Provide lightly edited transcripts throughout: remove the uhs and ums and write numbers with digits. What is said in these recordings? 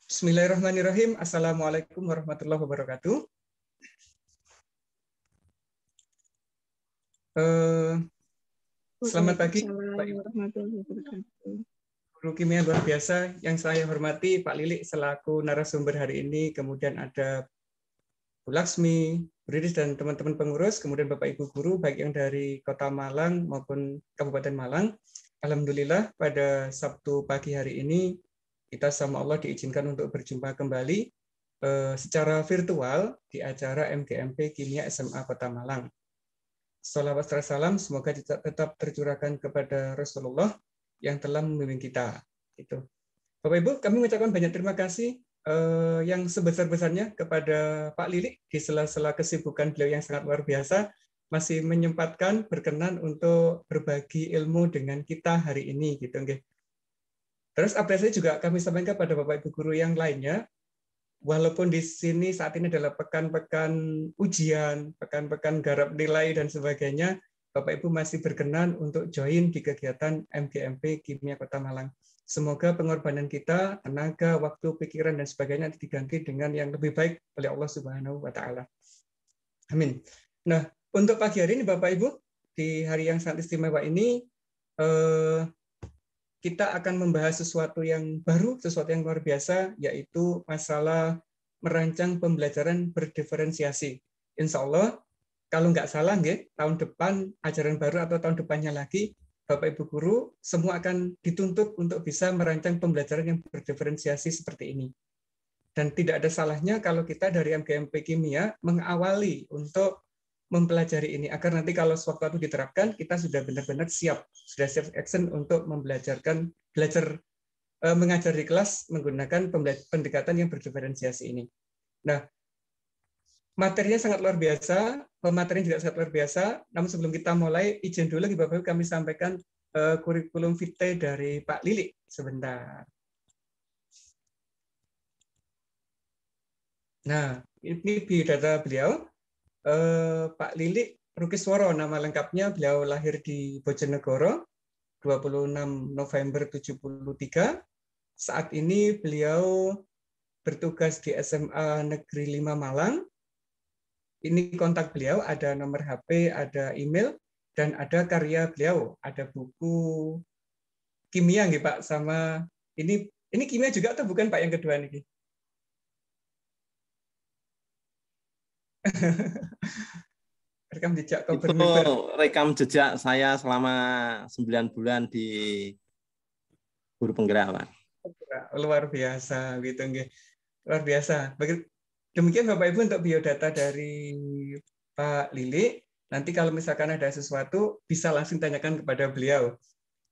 Bismillahirrahmanirrahim. Assalamualaikum warahmatullahi wabarakatuh. Selamat pagi, Pak Ibu. Guru kimia luar biasa yang saya hormati, Pak Lilik selaku narasumber hari ini, kemudian ada Bu Laksmi, Bu Riris, dan teman-teman pengurus, kemudian Bapak Ibu guru, baik yang dari Kota Malang maupun Kabupaten Malang. Alhamdulillah pada Sabtu pagi hari ini kita sama Allah diizinkan untuk berjumpa kembali secara virtual di acara MGMP Kimia SMA Kota Malang. Shalawat serta salam semoga tetap tercurahkan kepada Rasulullah yang telah membimbing kita. Itu. Bapak Ibu, kami mengucapkan banyak terima kasih yang sebesar-besarnya kepada Pak Lilik di sela-sela kesibukan beliau yang sangat luar biasa masih menyempatkan berkenan untuk berbagi ilmu dengan kita hari ini gitu nggih. Terus apresiasi juga kami sampaikan kepada Bapak Ibu guru yang lainnya. Walaupun di sini saat ini adalah pekan-pekan ujian, pekan-pekan garap nilai dan sebagainya, Bapak Ibu masih berkenan untuk join di kegiatan MGMP Kimia Kota Malang. Semoga pengorbanan kita, tenaga, waktu, pikiran dan sebagainya diganti dengan yang lebih baik oleh Allah Subhanahu wa taala. Amin. Nah, untuk pagi hari ini Bapak Ibu, di hari yang sangat istimewa ini kita akan membahas sesuatu yang baru, sesuatu yang luar biasa, yaitu masalah merancang pembelajaran berdiferensiasi. Insya Allah, kalau nggak salah, tahun depan, ajaran baru atau tahun depannya lagi, Bapak Ibu Guru, semua akan dituntut untuk bisa merancang pembelajaran yang berdiferensiasi seperti ini. Dan tidak ada salahnya kalau kita dari MGMP Kimia mengawali untuk mempelajari ini agar nanti kalau sewaktu diterapkan kita sudah benar-benar siap, sudah siap action untuk belajar mengajar di kelas menggunakan pendekatan yang berdiferensiasi ini. Nah, materinya sangat luar biasa, pematerian juga sangat luar biasa. Namun sebelum kita mulai, izin dulu Bapak Ibu kami sampaikan kurikulum vitae dari Pak Lilik sebentar. Nah, ini biodata beliau. Pak Lilik Rukisworo, nama lengkapnya, beliau lahir di Bojonegoro 26 November 73. Saat ini beliau bertugas di SMA Negeri 5 Malang. Ini kontak beliau, ada nomor HP, ada email, dan ada karya beliau, ada buku kimia nggih Pak, sama ini kimia juga atau bukan Pak yang kedua nih? Rekam jejak itu rekam jejak saya selama 9 bulan di guru penggerak, Pak. Luar biasa gitu nggih. Luar biasa. Demikian Bapak Ibu untuk biodata dari Pak Lilik. Nanti kalau misalkan ada sesuatu bisa langsung tanyakan kepada beliau.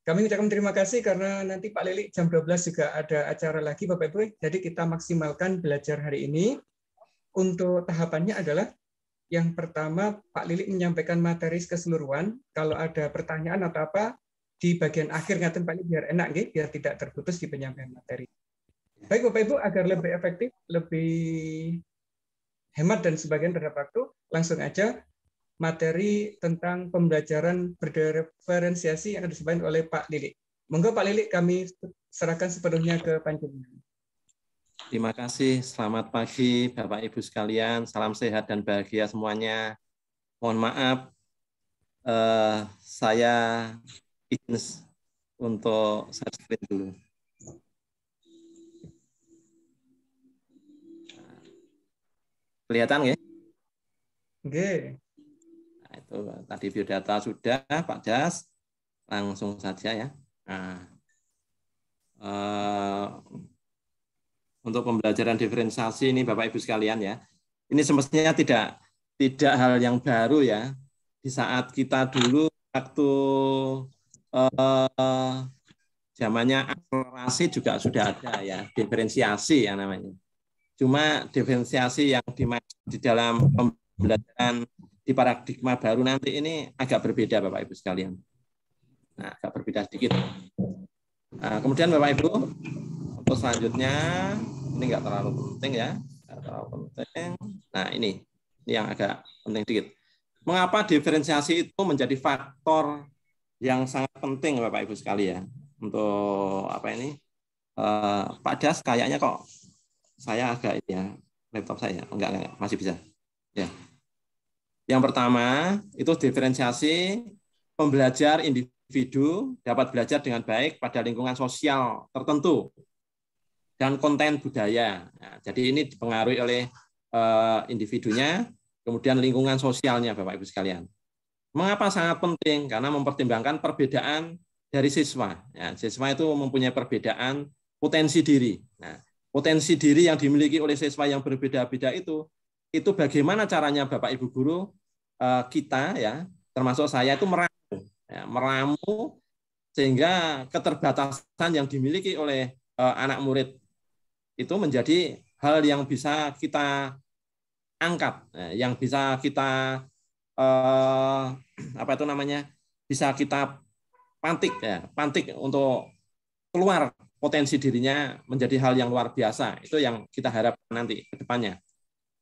Kami ucapkan terima kasih karena nanti Pak Lilik jam 12 juga ada acara lagi Bapak Ibu. Jadi kita maksimalkan belajar hari ini. Untuk tahapannya adalah yang pertama, Pak Lilik menyampaikan materi keseluruhan. Kalau ada pertanyaan atau apa, di bagian akhir ngaten Pak Lilik biar enak, biar tidak terputus di penyampaian materi. Baik Bapak Ibu, agar lebih efektif, lebih hemat dan sebagainya terhadap waktu, langsung aja materi tentang pembelajaran berdiferensiasi yang disampaikan oleh Pak Lilik. Monggo Pak Lilik, kami serahkan sepenuhnya ke panjenengan. Terima kasih. Selamat pagi Bapak Ibu sekalian. Salam sehat dan bahagia semuanya. Mohon maaf, saya izin untuk share screen dulu. Kelihatan nggih? Nggih. Nah, itu tadi biodata sudah, Pak Das. Langsung saja ya. Nah, untuk pembelajaran diferensiasi ini Bapak Ibu sekalian ya. Ini semestinya tidak hal yang baru ya. Di saat kita dulu waktu zamannya akselerasi juga sudah ada ya, diferensiasi yang namanya. Cuma diferensiasi yang di dalam pembelajaran di paradigma baru nanti ini agak berbeda Bapak Ibu sekalian. Nah, agak berbeda sedikit. Nah, kemudian Bapak Ibu, untuk selanjutnya ini enggak terlalu penting ya, enggak terlalu penting. Nah, ini yang agak penting sedikit. Mengapa diferensiasi itu menjadi faktor yang sangat penting Bapak Ibu sekalian? Untuk apa ini? Pak Das kayaknya kok saya agak ini ya, laptop saya enggak masih bisa. Ya. Yang pertama itu diferensiasi pembelajar individu dapat belajar dengan baik pada lingkungan sosial tertentu dan konten budaya. Nah, jadi ini dipengaruhi oleh individunya, kemudian lingkungan sosialnya, Bapak Ibu sekalian. Mengapa sangat penting? Karena mempertimbangkan perbedaan dari siswa. Ya, siswa itu mempunyai perbedaan potensi diri. Nah, potensi diri yang dimiliki oleh siswa yang berbeda-beda itu bagaimana caranya Bapak Ibu guru kita ya, termasuk saya itu meramu sehingga keterbatasan yang dimiliki oleh anak murid itu menjadi hal yang bisa kita angkat, yang bisa kita bisa kita pantik untuk keluar potensi dirinya menjadi hal yang luar biasa. Itu yang kita harapkan nanti ke depannya.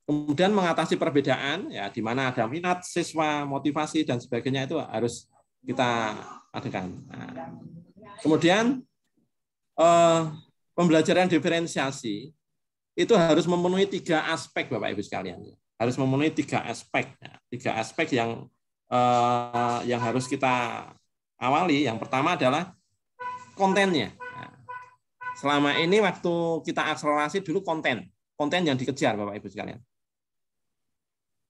Kemudian mengatasi perbedaan, ya di mana ada minat siswa, motivasi dan sebagainya itu harus kita adakan. Nah, kemudian pembelajaran diferensiasi itu harus memenuhi 3 aspek, Bapak Ibu sekalian. Harus memenuhi 3 aspek, 3 aspek yang harus kita awali. Yang pertama adalah kontennya. Nah, selama ini waktu kita akselerasi dulu konten yang dikejar, Bapak Ibu sekalian.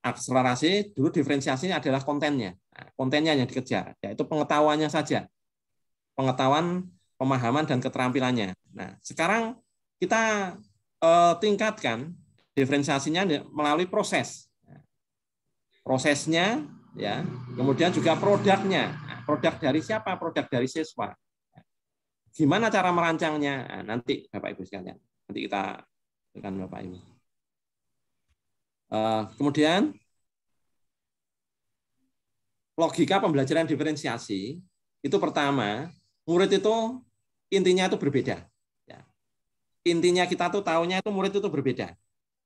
Akselerasi dulu diferensiasinya adalah kontennya. Nah, kontennya yang dikejar, yaitu pengetahuannya saja. Pengetahuan, pemahaman, dan keterampilannya. Nah, sekarang kita tingkatkan diferensiasinya melalui proses. Prosesnya, ya, kemudian juga produknya. Nah, produk dari siapa? Produk dari siswa. Gimana cara merancangnya? Nah, nanti Bapak Ibu sekalian. Nanti kita akan Bapak Ibu. Kemudian logika pembelajaran diferensiasi itu pertama, murid itu intinya itu berbeda. Ya. Intinya kita tuh tahunya itu murid itu berbeda.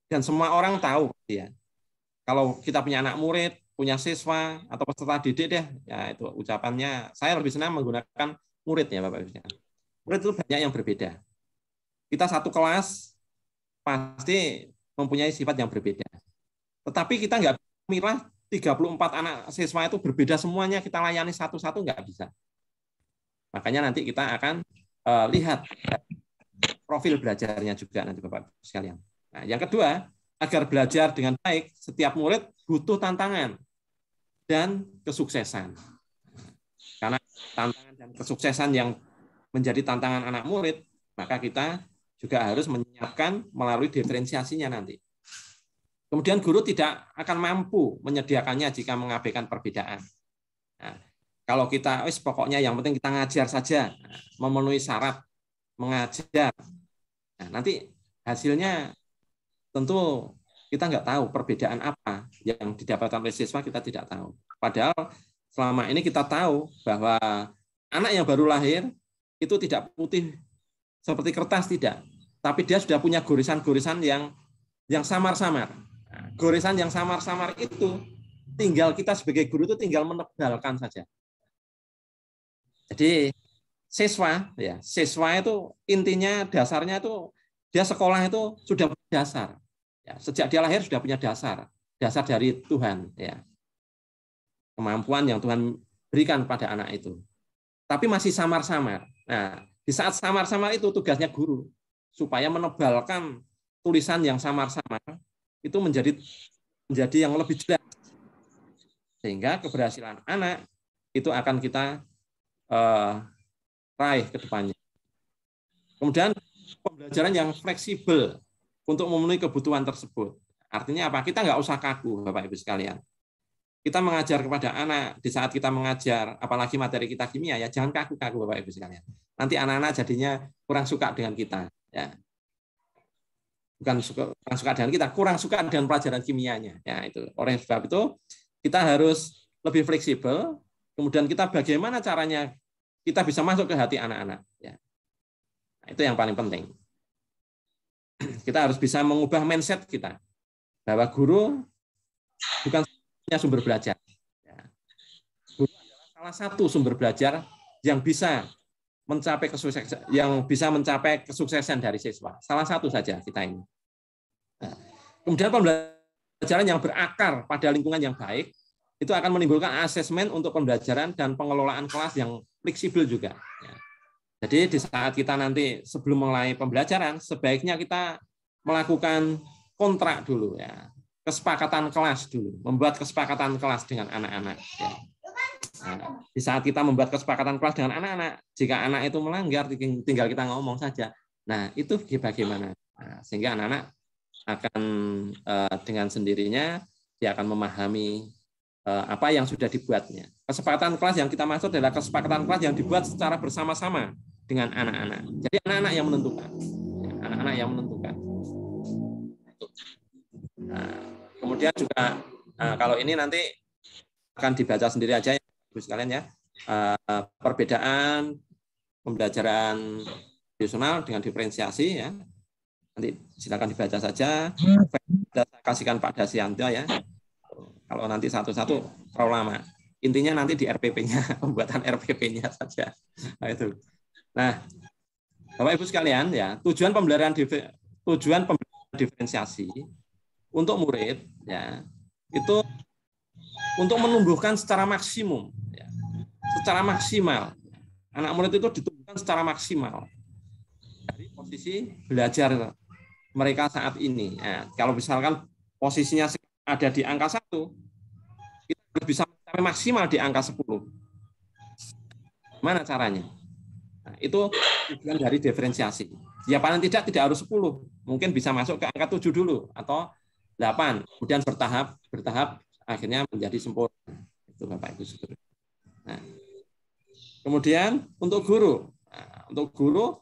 Dan semua orang tahu ya. Kalau kita punya anak murid, punya siswa atau peserta didik deh, ya itu ucapannya saya lebih senang menggunakan murid ya Bapak Ibu. Murid itu banyak yang berbeda. Kita satu kelas pasti mempunyai sifat yang berbeda. Tetapi kita nggak milah 34 anak siswa itu berbeda semuanya, kita layani satu-satu nggak bisa. Makanya nanti kita akan lihat profil belajarnya juga nanti Bapak sekalian. Nah, yang kedua, agar belajar dengan baik, setiap murid butuh tantangan dan kesuksesan. Karena tantangan dan kesuksesan yang menjadi tantangan anak murid, maka kita juga harus menyiapkan melalui diferensiasinya nanti. Kemudian guru tidak akan mampu menyediakannya jika mengabaikan perbedaan. Nah, kalau kita, pokoknya yang penting kita ngajar saja, memenuhi syarat mengajar. Nah, nanti hasilnya tentu kita nggak tahu perbedaan apa yang didapatkan oleh siswa, kita tidak tahu. Padahal selama ini kita tahu bahwa anak yang baru lahir itu tidak putih seperti kertas, tidak. Tapi dia sudah punya goresan-goresan yang samar-samar. Nah, goresan yang samar-samar itu tinggal kita sebagai guru itu tinggal menebalkan saja. Jadi siswa itu intinya dasarnya itu dia sekolah itu sudah punya dasar. Ya, sejak dia lahir sudah punya dasar dari Tuhan ya. Kemampuan yang Tuhan berikan pada anak itu. Tapi masih samar-samar. Nah, di saat samar-samar itu tugasnya guru supaya menebalkan tulisan yang samar-samar itu menjadi yang lebih jelas. Sehingga keberhasilan anak itu akan kita raih ke depannya. Kemudian pembelajaran yang fleksibel untuk memenuhi kebutuhan tersebut. Artinya apa? Kita nggak usah kaku, Bapak Ibu sekalian. Kita mengajar kepada anak, di saat kita mengajar, apalagi materi kita kimia, ya jangan kaku-kaku Bapak Ibu sekalian. Nanti anak-anak jadinya kurang suka dengan kita. Ya. Bukan kurang suka dengan kita, kurang suka dengan pelajaran kimianya. Ya, itu. Oleh sebab itu, kita harus lebih fleksibel, kemudian kita bagaimana caranya kita bisa masuk ke hati anak-anak. Ya. Nah, itu yang paling penting. Kita harus bisa mengubah mindset kita bahwa guru bukan sumber belajar. Ya. Guru adalah salah satu sumber belajar yang bisa mencapai kesuksesan dari siswa. Salah satu saja kita ini. Kemudian pembelajaran yang berakar pada lingkungan yang baik itu akan menimbulkan asesmen untuk pembelajaran dan pengelolaan kelas yang fleksibel juga. Jadi di saat kita nanti sebelum mulai pembelajaran, sebaiknya kita melakukan kontrak dulu ya, kesepakatan kelas dulu, membuat kesepakatan kelas dengan anak-anak. Ya. Nah, di saat kita membuat kesepakatan kelas dengan anak-anak, jika anak itu melanggar, tinggal kita ngomong saja. Nah, itu bagaimana? Nah, sehingga anak-anak akan dengan sendirinya dia akan memahami apa yang sudah dibuatnya. Kesepakatan kelas yang kita maksud adalah kesepakatan kelas yang dibuat secara bersama-sama dengan anak-anak. Jadi anak-anak yang menentukan. Anak-anak yang menentukan. Nah, kemudian juga kalau ini nanti akan dibaca sendiri aja ya, Ibu sekalian ya. Perbedaan pembelajaran tradisional dengan diferensiasi ya. Nanti silakan dibaca saja. Saya kasihkan Pak Dasyanto ya. Kalau nanti satu-satu terlalu lama. Intinya nanti di RPP-nya, pembuatan RPP-nya saja. Nah, itu. Nah, Bapak Ibu sekalian ya, tujuan pembelajaran diferensiasi untuk murid ya, itu untuk menumbuhkan secara maksimum ya, secara maksimal. Anak murid itu ditumbuhkan secara maksimal dari posisi belajar mereka saat ini. Nah, kalau misalkan posisinya ada di angka 1, kita harus bisa sampai maksimal di angka 10. Mana caranya? Nah, itu tujuan dari diferensiasi. Ya paling tidak harus 10. Mungkin bisa masuk ke angka 7 dulu atau 8. Kemudian bertahap akhirnya menjadi sempurna. Itu Bapak Ibu Saudara. Nah, kemudian untuk guru. Nah, untuk guru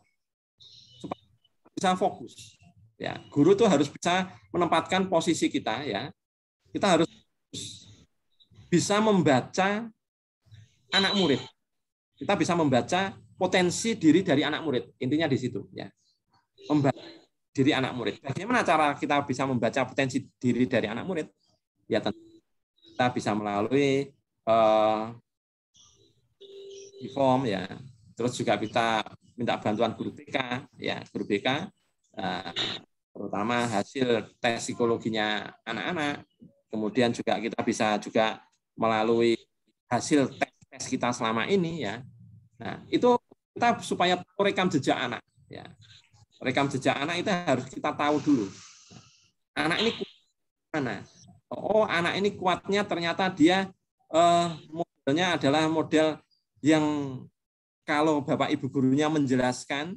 supaya bisa fokus. Ya, guru itu harus bisa menempatkan posisi kita ya. Kita harus bisa membaca anak murid. Kita bisa membaca potensi diri dari anak murid. Intinya di situ ya. Membaca diri anak murid. Bagaimana cara kita bisa membaca potensi diri dari anak murid? Ya tentu kita bisa melalui form ya. Terus juga kita minta bantuan guru BK ya, guru BK terutama hasil tes psikologinya anak-anak. Kemudian juga kita bisa juga melalui hasil tes kita selama ini ya. Nah, itu kita supaya tahu rekam jejak anak ya. Rekam jejak anak itu harus kita tahu dulu. Anak ini kuat mana? Oh, anak ini kuatnya ternyata dia modelnya adalah model yang kalau Bapak Ibu gurunya menjelaskan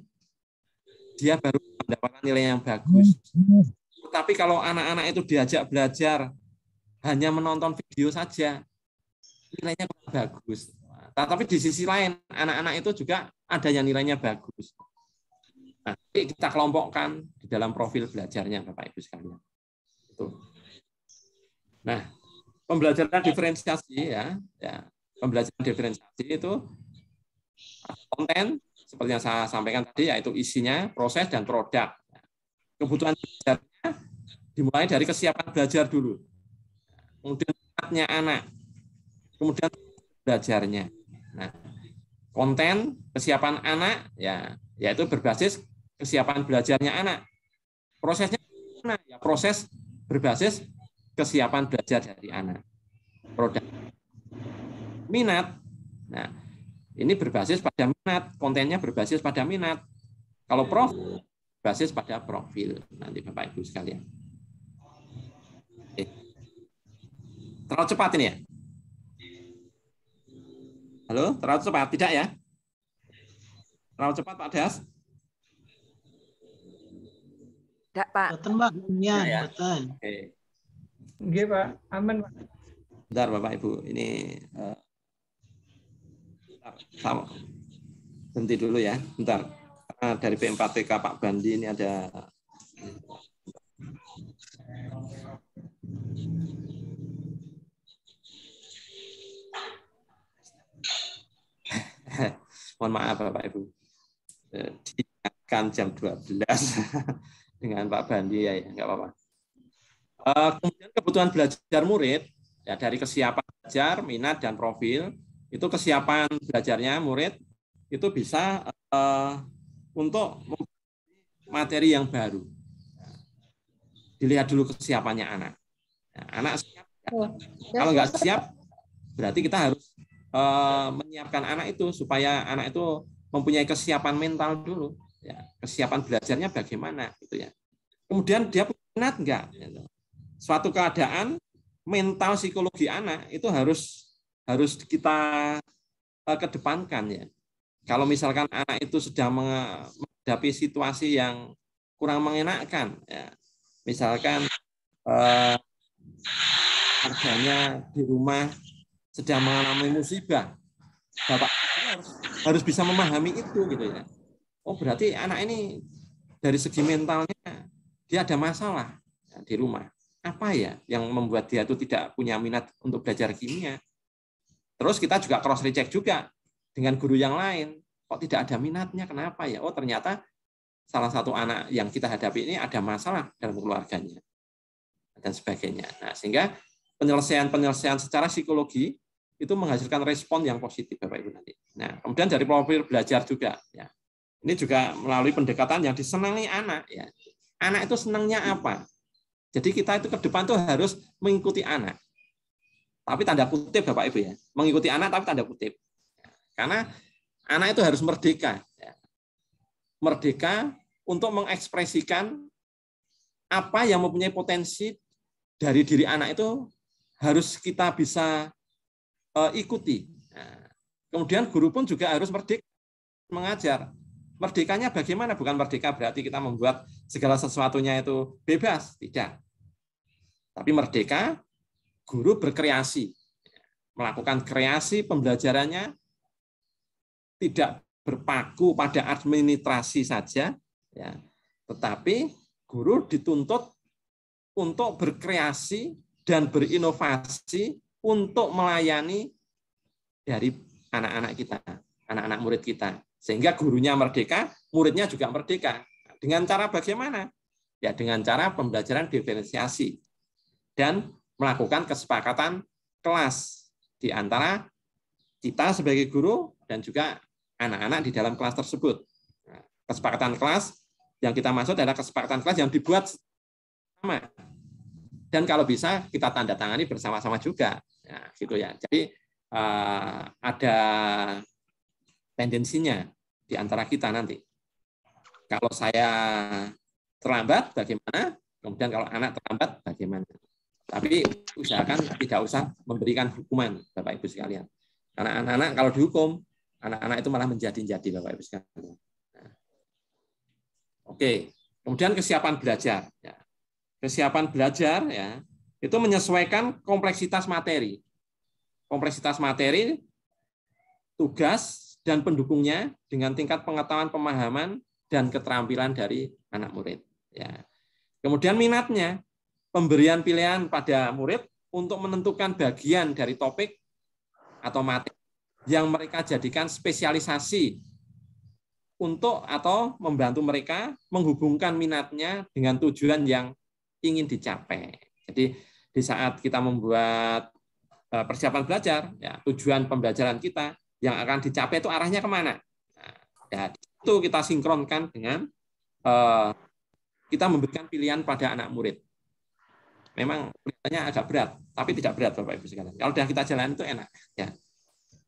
dia baru mendapatkan nilai yang bagus. Tapi kalau anak-anak itu diajak belajar hanya menonton video saja, nilainya kurang bagus. Tapi di sisi lain, anak-anak itu juga ada yang nilainya bagus. Nah, kita kelompokkan di dalam profil belajarnya, Bapak Ibu sekalian. Itu. Nah, pembelajaran diferensiasi ya, pembelajaran diferensiasi itu konten seperti yang saya sampaikan tadi, yaitu isinya, proses, dan produk. Kebutuhan belajarnya dimulai dari kesiapan belajar dulu. Kemudian minatnya anak. Kemudian belajarnya. Nah, konten, kesiapan anak, ya, yaitu berbasis kesiapan belajarnya anak. Prosesnya mana? Ya, proses berbasis kesiapan belajar dari anak. Produk. Minat. Nah, ini berbasis pada minat, kontennya berbasis pada minat. Kalau profil, berbasis pada profil. Nanti Bapak Ibu sekalian. Oke. Terlalu cepat ini ya? Halo, terlalu cepat? Tidak ya? Terlalu cepat Pak Das? Tidak Pak. Betul Pak, ya. betul. Oke. Oke Pak, aman Pak. Bentar Bapak Ibu, ini sama. Berhenti dulu ya, bentar. Karena dari P4TK Pak Bandi ini ada mohon maaf Bapak Ibu. Diingatkan jam 12 dengan Pak Bandi ya, enggak apa-apa. Kemudian kebutuhan belajar murid ya, dari kesiapan belajar, minat dan profil. Itu kesiapan belajarnya murid itu bisa untuk materi yang baru. dilihat dulu kesiapannya anak. Nah, anak siap. Kalau nggak siap, berarti kita harus menyiapkan anak itu supaya anak itu mempunyai kesiapan mental dulu. Ya, kesiapan belajarnya bagaimana, gitu ya. Kemudian dia punya minat nggak? Gitu. Suatu keadaan mental psikologi anak itu harus kita kedepankan ya. Kalau misalkan anak itu sedang menghadapi situasi yang kurang mengenakan, ya. Misalkan keluarganya di rumah sedang mengalami musibah, bapak harus bisa memahami itu, gitu ya. Oh, berarti anak ini dari segi mentalnya dia ada masalah di rumah. Apa ya yang membuat dia itu tidak punya minat untuk belajar kimia? Terus kita juga cross recheck juga dengan guru yang lain. Kok tidak ada minatnya? Kenapa ya? Oh, ternyata salah satu anak yang kita hadapi ini ada masalah dalam keluarganya dan sebagainya. Nah, sehingga penyelesaian secara psikologi itu menghasilkan respon yang positif, Bapak Ibu nanti. Nah, kemudian dari profil belajar juga, ya. Ini juga melalui pendekatan yang disenangi anak, ya. Anak itu senangnya apa? Jadi kita itu ke depan tuh harus mengikuti anak. Tapi tanda kutip, Bapak Ibu, ya. Mengikuti anak tapi tanda kutip. Karena anak itu harus merdeka, ya. Merdeka untuk mengekspresikan apa yang mempunyai potensi dari diri anak itu harus kita bisa ikuti. Nah, kemudian guru pun juga harus merdeka mengajar. Merdekanya bagaimana? Bukan merdeka berarti kita membuat segala sesuatunya itu bebas, tidak. Tapi merdeka, guru berkreasi, melakukan kreasi pembelajarannya tidak berpaku pada administrasi saja, ya, tetapi guru dituntut untuk berkreasi dan berinovasi untuk melayani dari anak-anak kita, anak-anak murid kita. Sehingga gurunya merdeka, muridnya juga merdeka. Dengan cara bagaimana? Ya dengan cara pembelajaran diferensiasi dan melakukan kesepakatan kelas di antara kita sebagai guru dan juga anak-anak di dalam kelas tersebut. Nah, kesepakatan kelas yang kita maksud adalah kesepakatan kelas yang dibuat sama. Dan kalau bisa kita tanda tangani bersama-sama juga. Nah, gitu ya. Jadi ada tendensinya di antara kita nanti. Kalau saya terlambat, bagaimana? Kemudian kalau anak terlambat, bagaimana? Tapi usahakan tidak usah memberikan hukuman, Bapak Ibu sekalian. Karena anak-anak kalau dihukum, anak-anak itu malah menjadi-jadi, Bapak Ibu sekalian. Nah. Oke, kemudian kesiapan belajar. Ya. Kesiapan belajar ya itu menyesuaikan kompleksitas materi. Kompleksitas materi, tugas, dan pendukungnya dengan tingkat pengetahuan, pemahaman, dan keterampilan dari anak murid. Ya. Kemudian minatnya, pemberian pilihan pada murid untuk menentukan bagian dari topik atau materi yang mereka jadikan spesialisasi untuk atau membantu mereka menghubungkan minatnya dengan tujuan yang ingin dicapai. Jadi di saat kita membuat persiapan belajar, ya, tujuan pembelajaran kita yang akan dicapai itu arahnya kemana? Nah, ya, itu kita sinkronkan dengan kita memberikan pilihan pada anak murid. Memang pilihannya agak berat, tapi tidak berat, Bapak Ibu sekalian. Kalau sudah kita jalan itu enak. Ya.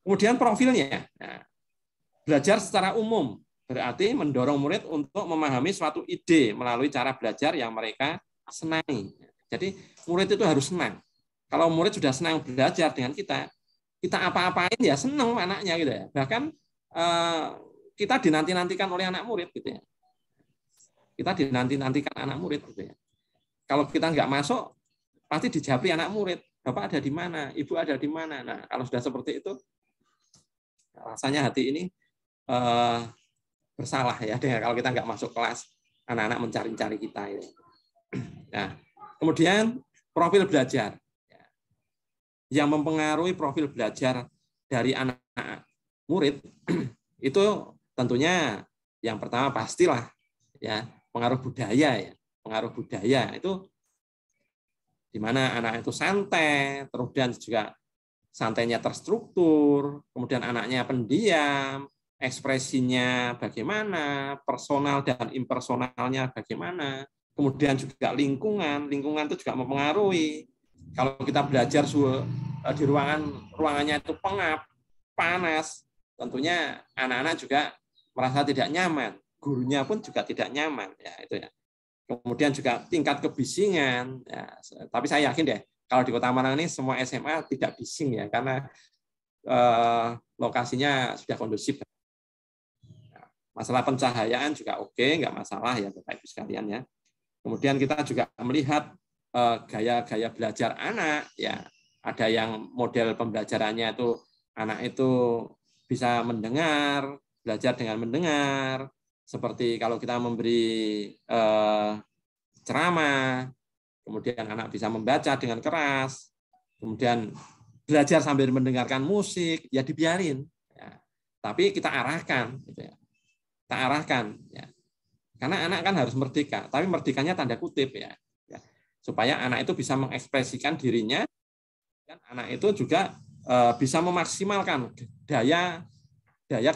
Kemudian profilnya, nah, belajar secara umum berarti mendorong murid untuk memahami suatu ide melalui cara belajar yang mereka senangi. Jadi murid itu harus senang. Kalau murid sudah senang belajar dengan kita apa-apain ya senang anaknya gitu ya. Bahkan kita dinanti-nantikan oleh anak murid gitu ya. Kita dinanti-nantikan anak murid gitu ya. Kalau kita nggak masuk, pasti dijabri anak murid. Bapak ada di mana? Ibu ada di mana? Nah, kalau sudah seperti itu, rasanya hati ini bersalah ya. Kalau kita nggak masuk kelas, anak-anak mencari-cari kita. Ya. Nah, kemudian profil belajar. Yang mempengaruhi profil belajar dari anak murid itu tentunya yang pertama pastilah ya pengaruh budaya ya. Pengaruh budaya itu di mana anak itu santai, kemudian juga santainya terstruktur, kemudian anaknya pendiam, ekspresinya bagaimana, personal dan impersonalnya bagaimana. Kemudian juga lingkungan itu juga mempengaruhi. Kalau kita belajar di ruangannya itu pengap, panas, tentunya anak-anak juga merasa tidak nyaman. Gurunya pun juga tidak nyaman, ya itu ya. Kemudian juga tingkat kebisingan. Ya, tapi saya yakin deh, kalau di Kota Malang ini semua SMA tidak bising ya, karena lokasinya sudah kondusif. Masalah pencahayaan juga oke, nggak masalah ya Bapak Ibu sekalian ya. Kemudian kita juga melihat gaya-gaya belajar anak, ya ada yang model pembelajarannya itu anak itu bisa mendengar, belajar dengan mendengar, seperti kalau kita memberi ceramah, kemudian anak bisa membaca dengan keras, kemudian belajar sambil mendengarkan musik, ya dibiarin, ya. Tapi kita arahkan, gitu ya. Kita arahkan, ya. Karena anak kan harus merdeka, tapi merdekanya tanda kutip ya, supaya anak itu bisa mengekspresikan dirinya, dan anak itu juga bisa memaksimalkan daya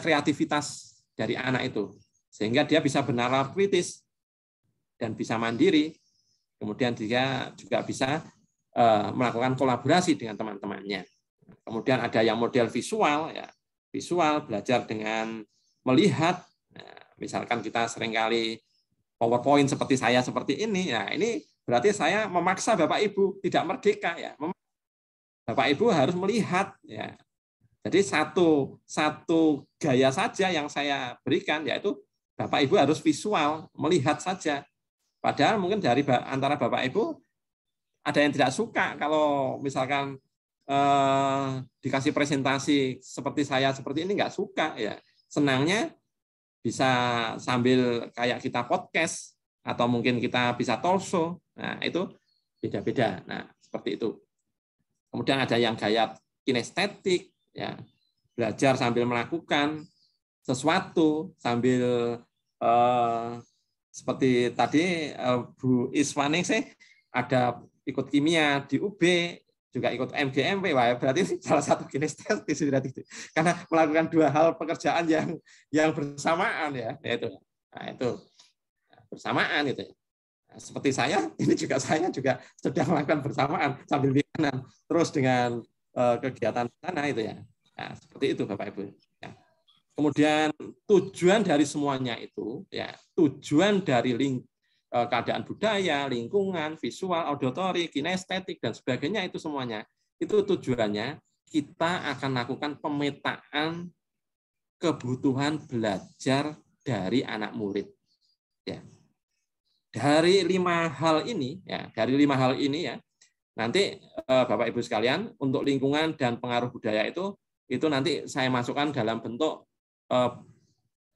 kreativitas dari anak itu, sehingga dia bisa bernalar kritis dan bisa mandiri, kemudian dia juga bisa melakukan kolaborasi dengan teman-temannya. Kemudian ada yang model visual, ya visual belajar dengan melihat. Misalkan kita seringkali PowerPoint seperti saya seperti ini, ya ini berarti saya memaksa Bapak Ibu tidak merdeka ya. Bapak Ibu harus melihat ya. Jadi satu gaya saja yang saya berikan, yaitu Bapak Ibu harus visual, melihat saja. Padahal mungkin dari antara Bapak Ibu ada yang tidak suka kalau misalkan dikasih presentasi seperti saya seperti ini, nggak suka ya. Senangnya bisa sambil kayak kita podcast, atau mungkin kita bisa talk show. Nah, itu beda-beda. Nah, seperti itu. Kemudian ada yang gaya kinestetik, ya, belajar sambil melakukan sesuatu, sambil seperti tadi Bu Iswaning sih ada ikut kimia di UB, juga ikut MGMP, wah berarti salah satu kinestetis berarti, karena melakukan dua hal pekerjaan yang bersamaan ya, itu. Nah, itu bersamaan itu. Nah, seperti saya, ini juga saya juga sedang melakukan bersamaan sambil di kanan, terus dengan kegiatan sana itu ya. Nah, seperti itu Bapak Ibu. Ya. Kemudian tujuan dari semuanya itu, ya tujuan dari keadaan budaya, lingkungan, visual, auditori, kinestetik, dan sebagainya itu semuanya. Itu tujuannya kita akan lakukan pemetaan kebutuhan belajar dari anak murid. Ya. Dari 5 hal ini, ya, nanti Bapak Ibu sekalian, untuk lingkungan dan pengaruh budaya itu nanti saya masukkan dalam bentuk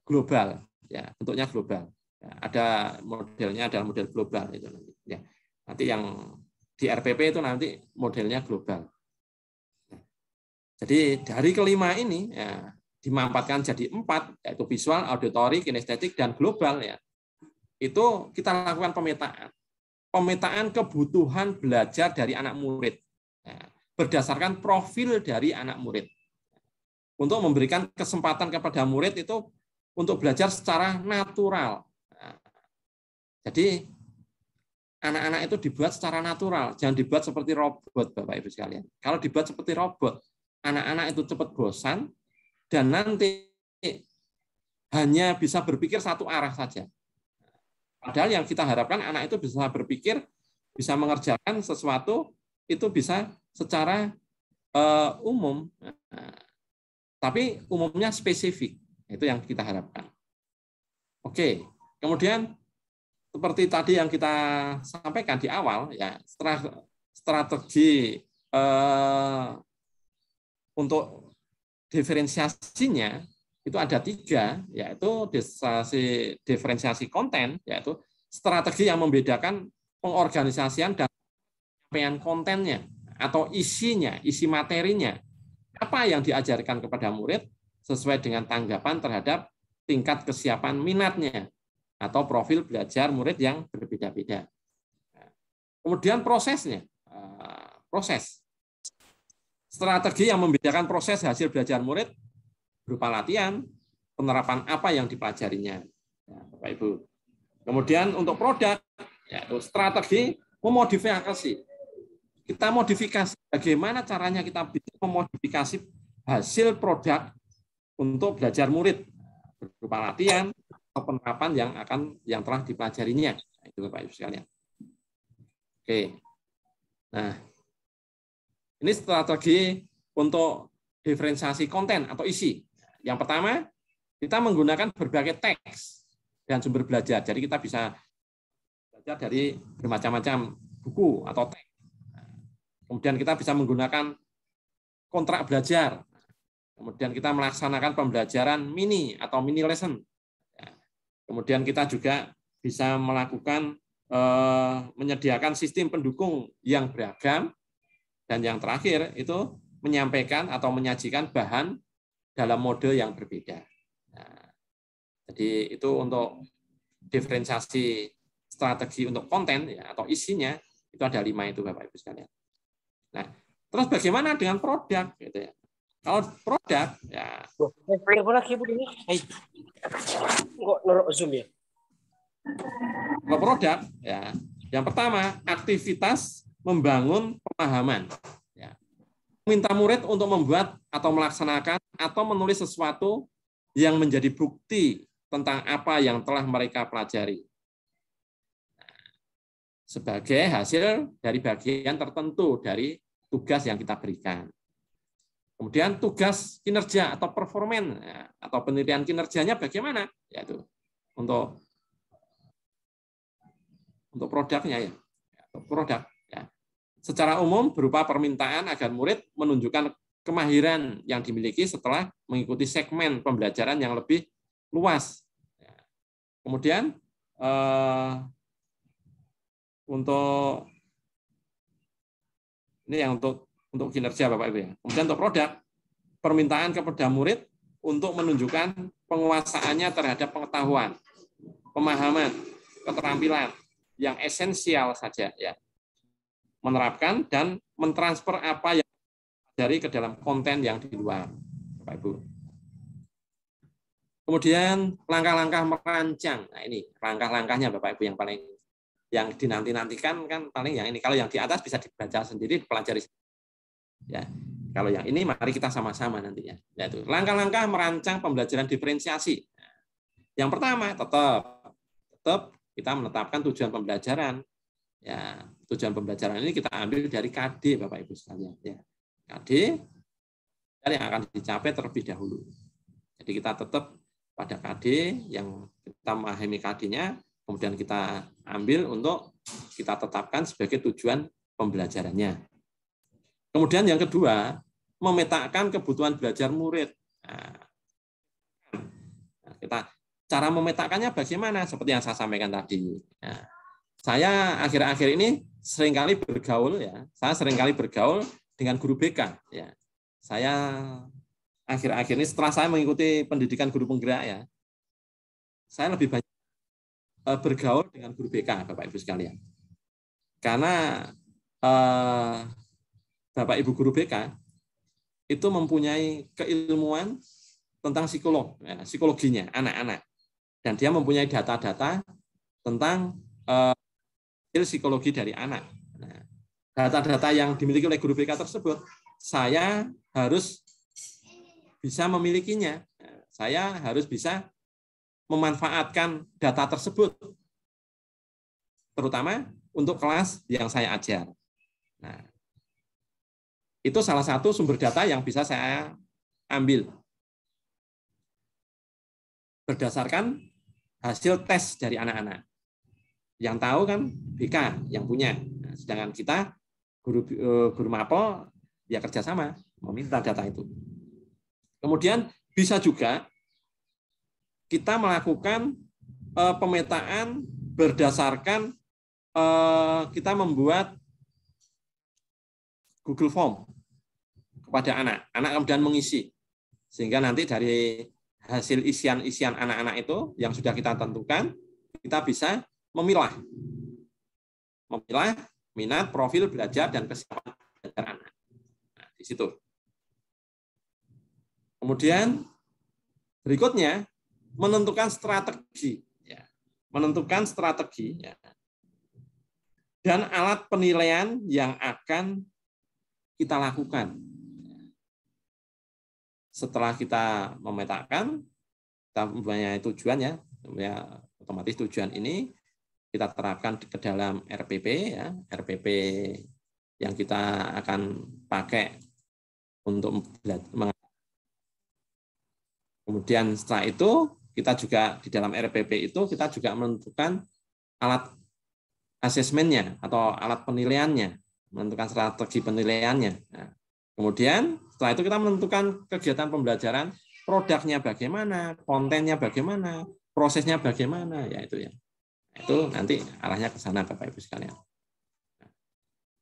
global, ya, bentuknya global. Ya, ada modelnya, ada model global itu nanti. Ya, nanti yang di RPP itu nanti modelnya global. Nah, jadi dari kelima ini ya, dimampatkan jadi 4, yaitu visual, auditori, kinestetik, dan global ya. Itu kita lakukan pemetaan kebutuhan belajar dari anak murid ya, berdasarkan profil dari anak murid, untuk memberikan kesempatan kepada murid itu untuk belajar secara natural. Jadi anak-anak itu dibuat secara natural, jangan dibuat seperti robot Bapak Ibu sekalian. Kalau dibuat seperti robot, anak-anak itu cepat bosan dan nanti hanya bisa berpikir satu arah saja. Padahal yang kita harapkan anak itu bisa berpikir, bisa mengerjakan sesuatu itu bisa secara umum, tapi umumnya spesifik. Itu yang kita harapkan. Oke, kemudian seperti tadi yang kita sampaikan di awal, ya strategi untuk diferensiasinya itu ada 3, yaitu diferensiasi konten, yaitu strategi yang membedakan pengorganisasian dan penyampaian kontennya atau isinya, isi materinya, apa yang diajarkan kepada murid sesuai dengan tanggapan terhadap tingkat kesiapan minatnya atau profil belajar murid yang berbeda-beda. Kemudian prosesnya, proses. Strategi yang membedakan proses hasil belajar murid berupa latihan, penerapan apa yang dipelajarinya. Ya, Bapak Ibu. Kemudian untuk produk, Yaitu strategi memodifikasi. Kita modifikasi bagaimana caranya kita bisa memodifikasi hasil produk untuk belajar murid berupa latihan atau penerapan yang telah dipelajarinya. Itu Bapak Ibu sekalian. Oke. Nah, ini strategi untuk diferensiasi konten atau isi. Yang pertama, kita menggunakan berbagai teks dan sumber belajar. Jadi kita bisa belajar dari bermacam-macam buku atau teks. Kemudian kita bisa menggunakan kontrak belajar. Kemudian kita melaksanakan pembelajaran mini atau mini lesson. Kemudian kita juga bisa melakukan menyediakan sistem pendukung yang beragam, dan yang terakhir itu menyampaikan atau menyajikan bahan dalam mode yang berbeda. Nah, jadi itu untuk diferensiasi strategi untuk konten ya, atau isinya itu ada 5 itu Bapak Ibu sekalian. Nah, terus bagaimana dengan produk gitu ya? Kalau produk ya. Kok norok Zoom ya? Kalau produk ya, yang pertama aktivitas membangun pemahaman. Ya. Minta murid untuk membuat atau melaksanakan atau menulis sesuatu yang menjadi bukti tentang apa yang telah mereka pelajari. Sebagai hasil dari bagian tertentu dari tugas yang kita berikan. Kemudian tugas kinerja atau performan atau penilaian kinerjanya bagaimana? Yaitu untuk produknya ya. Produk ya. Secara umum berupa permintaan agar murid menunjukkan kemahiran yang dimiliki setelah mengikuti segmen pembelajaran yang lebih luas. Kemudian untuk ini yang untuk kinerja Bapak Ibu ya. Kemudian untuk produk, permintaan kepada murid untuk menunjukkan penguasaannya terhadap pengetahuan, pemahaman, keterampilan yang esensial saja ya. Menerapkan dan mentransfer apa yang dari ke dalam konten yang di luar Bapak Ibu. Kemudian langkah-langkah merancang. Nah, ini langkah-langkahnya Bapak Ibu yang dinanti-nantikan kan paling yang ini. Kalau yang di atas bisa dibaca sendiri, dipelajari. Ya. Kalau yang ini mari kita sama-sama nantinya. Yaitu langkah-langkah merancang pembelajaran diferensiasi. Yang pertama tetap kita menetapkan tujuan pembelajaran. Ya, tujuan pembelajaran ini kita ambil dari KD Bapak Ibu sekalian. Ya. KD yang akan dicapai terlebih dahulu. Jadi kita tetap pada KD yang kita memahami KD-nya, kemudian kita ambil untuk kita tetapkan sebagai tujuan pembelajarannya. Kemudian yang kedua, memetakan kebutuhan belajar murid. Nah, cara memetakannya bagaimana? Seperti yang saya sampaikan tadi. Nah, saya akhir-akhir ini seringkali bergaul dengan guru BK. Ya, saya akhir-akhir ini setelah saya mengikuti pendidikan guru penggerak ya, saya lebih banyak bergaul dengan guru BK, Bapak Ibu sekalian. Karena Bapak Ibu guru BK itu mempunyai keilmuan tentang psikologinya anak-anak, dan dia mempunyai data-data tentang psikologi dari anak. Nah, data-data yang dimiliki oleh guru BK tersebut, saya harus bisa memilikinya. Saya harus bisa memanfaatkan data tersebut, terutama untuk kelas yang saya ajar. Nah, itu salah satu sumber data yang bisa saya ambil berdasarkan hasil tes dari anak-anak. Yang tahu kan BK yang punya. Nah, sedangkan kita guru mapel ya kerjasama meminta data itu. Kemudian bisa juga kita melakukan pemetaan berdasarkan kita membuat Google Form kepada anak. Anak kemudian mengisi. Sehingga nanti dari hasil isian anak-anak itu yang sudah kita tentukan, kita bisa memilah minat, profil belajar, dan kesiapan belajar anak. Nah, di situ. Kemudian berikutnya menentukan strategi. Ya. Menentukan strategi. Ya. dan alat penilaian yang akan kita lakukan. Setelah kita memetakan, kita mempunyai tujuan ya, otomatis tujuan ini kita terapkan ke dalam RPP ya, RPP yang kita akan pakai untuk belajar. Kemudian setelah itu kita juga di dalam RPP itu kita juga menentukan alat asesmennya atau alat penilaiannya, menentukan strategi penilaiannya. Nah, kemudian setelah itu kita menentukan kegiatan pembelajaran, produknya bagaimana, kontennya bagaimana, prosesnya bagaimana, ya itu ya. Itu nanti arahnya ke sana Bapak Ibu sekalian.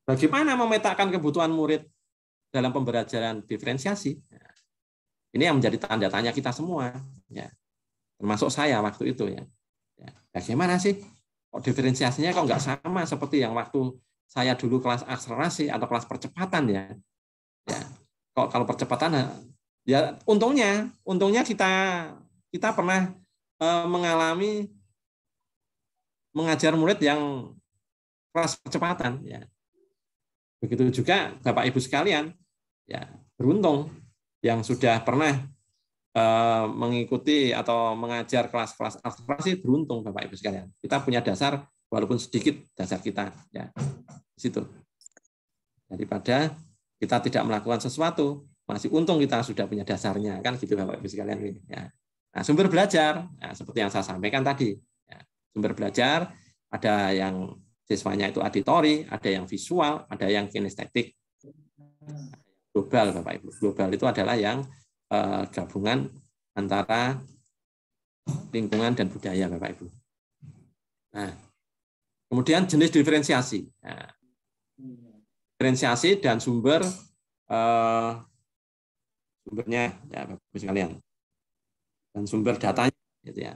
Bagaimana memetakan kebutuhan murid dalam pembelajaran diferensiasi? Ini yang menjadi tanda tanya kita semua, ya. Termasuk saya waktu itu ya. Bagaimana sih? Kok diferensiasinya kok nggak sama seperti yang waktu saya dulu kelas akselerasi atau kelas percepatan ya. Ya. Kok kalau percepatan ya untungnya kita pernah mengalami mengajar murid yang kelas percepatan ya. Begitu juga Bapak Ibu sekalian ya, beruntung yang sudah pernah mengikuti atau mengajar kelas-kelas akselerasi, beruntung Bapak Ibu sekalian. Kita punya dasar walaupun sedikit dasar kita ya. Di situ. Daripada kita tidak melakukan sesuatu, masih untung kita sudah punya dasarnya kan gitu Bapak Ibu sekalian ya. Nah, sumber belajar nah, seperti yang saya sampaikan tadi. Ya. Sumber belajar ada yang siswanya itu auditori, ada yang visual, ada yang kinestetik. Global Bapak Ibu. Global itu adalah yang gabungan antara lingkungan dan budaya Bapak Ibu. Nah, kemudian jenis diferensiasi. Nah, diferensiasi dan sumbernya ya Bapak Ibu sekalian. Dan sumber datanya gitu ya.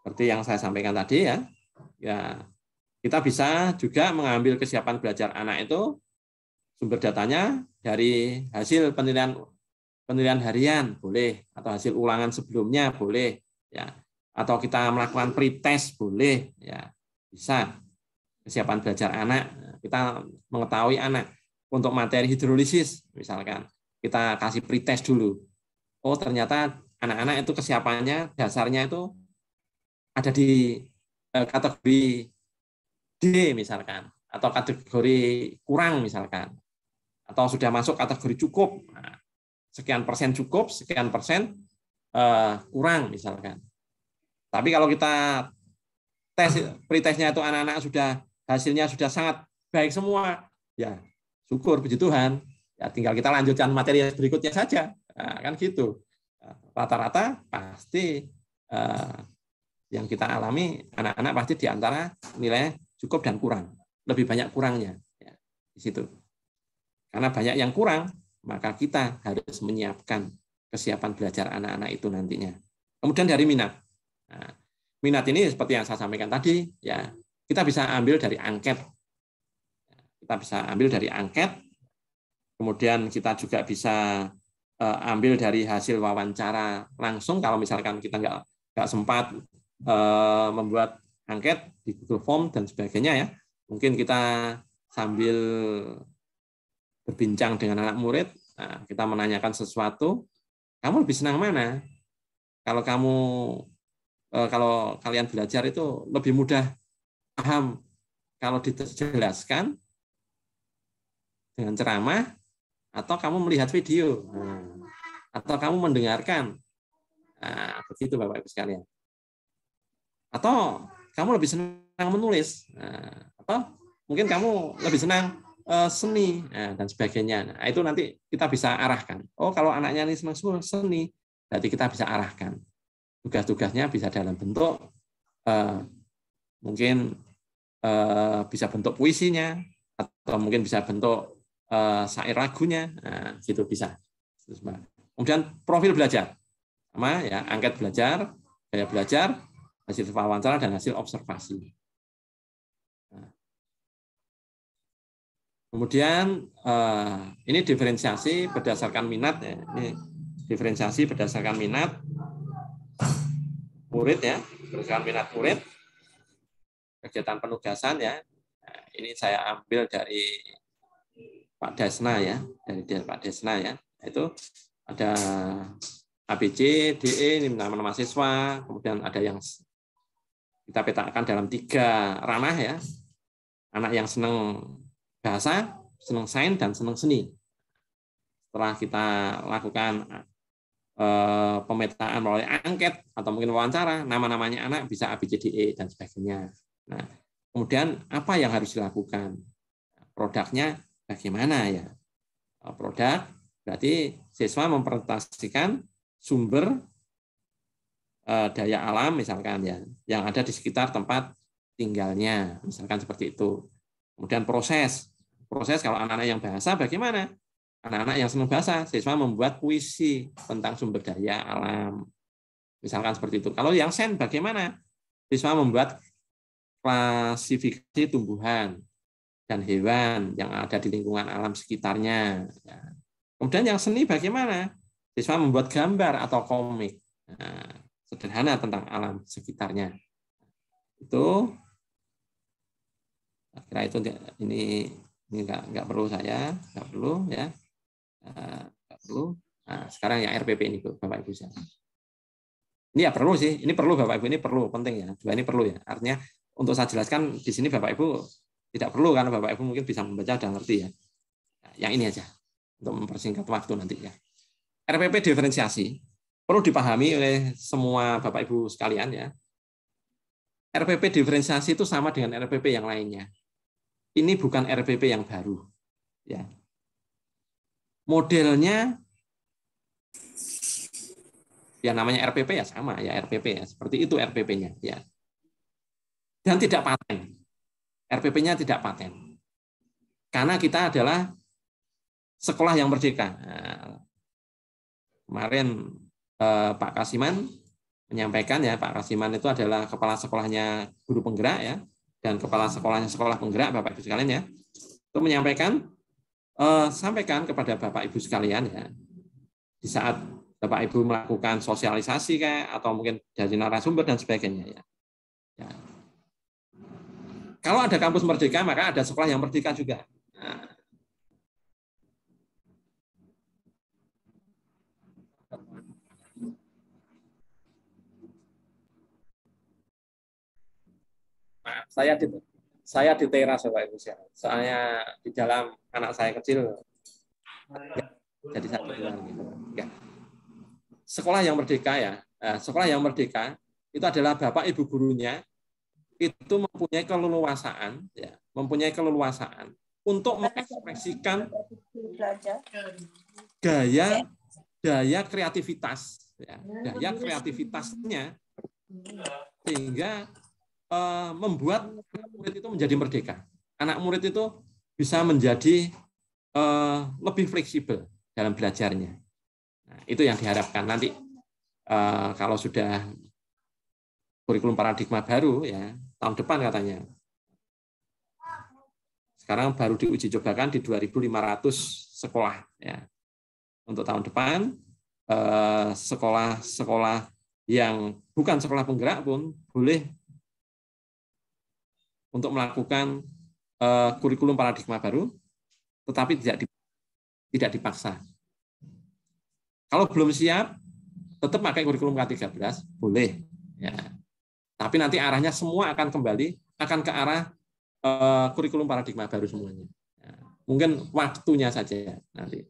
Seperti yang saya sampaikan tadi ya. Ya, kita bisa juga mengambil kesiapan belajar anak itu sumber datanya dari hasil penilaian harian boleh, atau hasil ulangan sebelumnya boleh, ya, atau kita melakukan pretest boleh, ya, bisa. Kesiapan belajar anak, kita mengetahui anak untuk materi hidrolisis, misalkan kita kasih pretest dulu. Oh ternyata anak-anak itu kesiapannya dasarnya itu ada di kategori D misalkan, atau kategori kurang misalkan. Atau sudah masuk kategori cukup, nah, sekian persen cukup, sekian persen kurang misalkan. Tapi kalau kita pretestnya itu anak-anak sudah hasilnya sudah sangat baik semua, ya syukur puji Tuhan, ya tinggal kita lanjutkan materi berikutnya saja, nah, kan gitu. Rata-rata pasti yang kita alami anak-anak pasti di antara nilai cukup dan kurang, lebih banyak kurangnya, ya, di situ. Karena banyak yang kurang, maka kita harus menyiapkan kesiapan belajar anak-anak itu nantinya. Kemudian dari minat. Nah, minat ini seperti yang saya sampaikan tadi, ya kita bisa ambil dari angket. Kita bisa ambil dari angket. Kemudian kita juga bisa ambil dari hasil wawancara langsung. Kalau misalkan kita nggak sempat membuat angket di Google Form dan sebagainya, ya mungkin kita sambil berbincang dengan anak murid, nah, kita menanyakan sesuatu, kamu lebih senang mana? Kalau kalian belajar itu lebih mudah paham kalau dijelaskan dengan ceramah, atau kamu melihat video, atau kamu mendengarkan, nah, begitu Bapak Ibu sekalian. Atau kamu lebih senang menulis, atau mungkin kamu lebih senang seni, dan sebagainya. Nah, itu nanti kita bisa arahkan. Oh, kalau anaknya ini senang seni, berarti kita bisa arahkan. Tugas-tugasnya bisa dalam bentuk mungkin bisa bentuk puisinya, atau mungkin bisa bentuk syair lagunya, nah, gitu bisa. Kemudian profil belajar, sama ya, angket belajar, gaya belajar, hasil wawancara dan hasil observasi. Nah, kemudian ini diferensiasi berdasarkan minat, ya. Ini diferensiasi berdasarkan minat murid, ya, berdasarkan minat murid, kegiatan penugasan, ya. ini saya ambil dari Pak Desna ya, dari Pak Desna ya. Itu ada ABC, DE, ini nama-nama siswa, kemudian ada yang kita petakan dalam 3 ranah ya. Anak yang senang bahasa, senang sains, dan senang seni. Setelah kita lakukan pemetaan melalui angket atau mungkin wawancara, nama-namanya anak bisa ABCDE dan sebagainya. Nah, kemudian apa yang harus dilakukan? Produknya bagaimana ya? Produk berarti siswa mempresentasikan sumber daya alam misalkan ya, yang ada di sekitar tempat tinggalnya, misalkan seperti itu. Kemudian proses kalau anak-anak yang bahasa bagaimana? Anak-anak yang senang bahasa, siswa membuat puisi tentang sumber daya alam. Misalkan seperti itu. Kalau yang sains bagaimana? Siswa membuat klasifikasi tumbuhan dan hewan yang ada di lingkungan alam sekitarnya. Kemudian yang seni bagaimana? Siswa membuat gambar atau komik sederhana tentang alam sekitarnya. Itu kira itu ini nggak perlu saya, nggak perlu ya. Nggak perlu. Nah, sekarang yang RPP ini Bapak Ibu saya. Ini ya perlu sih, ini perlu Bapak Ibu, ini perlu, penting ya. Dua ini perlu ya. Artinya untuk saya jelaskan di sini Bapak Ibu tidak perlu karena Bapak Ibu mungkin bisa membaca dan ngerti ya. Yang ini aja untuk mempersingkat waktu nanti ya. RPP diferensiasi perlu dipahami oleh semua Bapak Ibu sekalian ya. RPP diferensiasi itu sama dengan RPP yang lainnya. Ini bukan RPP yang baru ya. Modelnya ya namanya RPP ya sama ya RPP ya, seperti itu RPP-nya ya. Dan tidak paten. RPP-nya tidak paten. Karena kita adalah sekolah yang merdeka. Nah, kemarin Pak Kasiman menyampaikan ya, Pak Kasiman itu adalah kepala sekolahnya guru penggerak ya, dan kepala sekolahnya sekolah penggerak Bapak Ibu sekalian ya. Itu menyampaikan sampaikan kepada Bapak Ibu sekalian ya, di saat Bapak Ibu melakukan sosialisasi kayak atau mungkin dari narasumber dan sebagainya ya. Ya. Kalau ada kampus merdeka maka ada sekolah yang merdeka juga. Nah, saya di teras Bapak Ibu sekalian. Soalnya di dalam anak saya kecil jadi satu gitu. Ya. Sekolah yang merdeka ya, sekolah yang merdeka itu adalah Bapak Ibu gurunya itu mempunyai keleluasaan, ya, untuk mengekspresikan gaya kreativitas, ya, gaya kreativitasnya sehingga membuat anak murid itu menjadi merdeka. Anak murid itu bisa menjadi lebih fleksibel dalam belajarnya. Nah, itu yang diharapkan nanti kalau sudah kurikulum paradigma baru ya tahun depan katanya. Sekarang baru diuji cobakan di 2.500 sekolah ya. Untuk tahun depan sekolah-sekolah yang bukan sekolah penggerak pun boleh untuk melakukan kurikulum paradigma baru, tetapi tidak dipaksa. Kalau belum siap, tetap pakai kurikulum K13, boleh. Ya. Tapi nanti arahnya semua akan ke arah kurikulum paradigma baru semuanya. Ya. Mungkin waktunya saja nanti.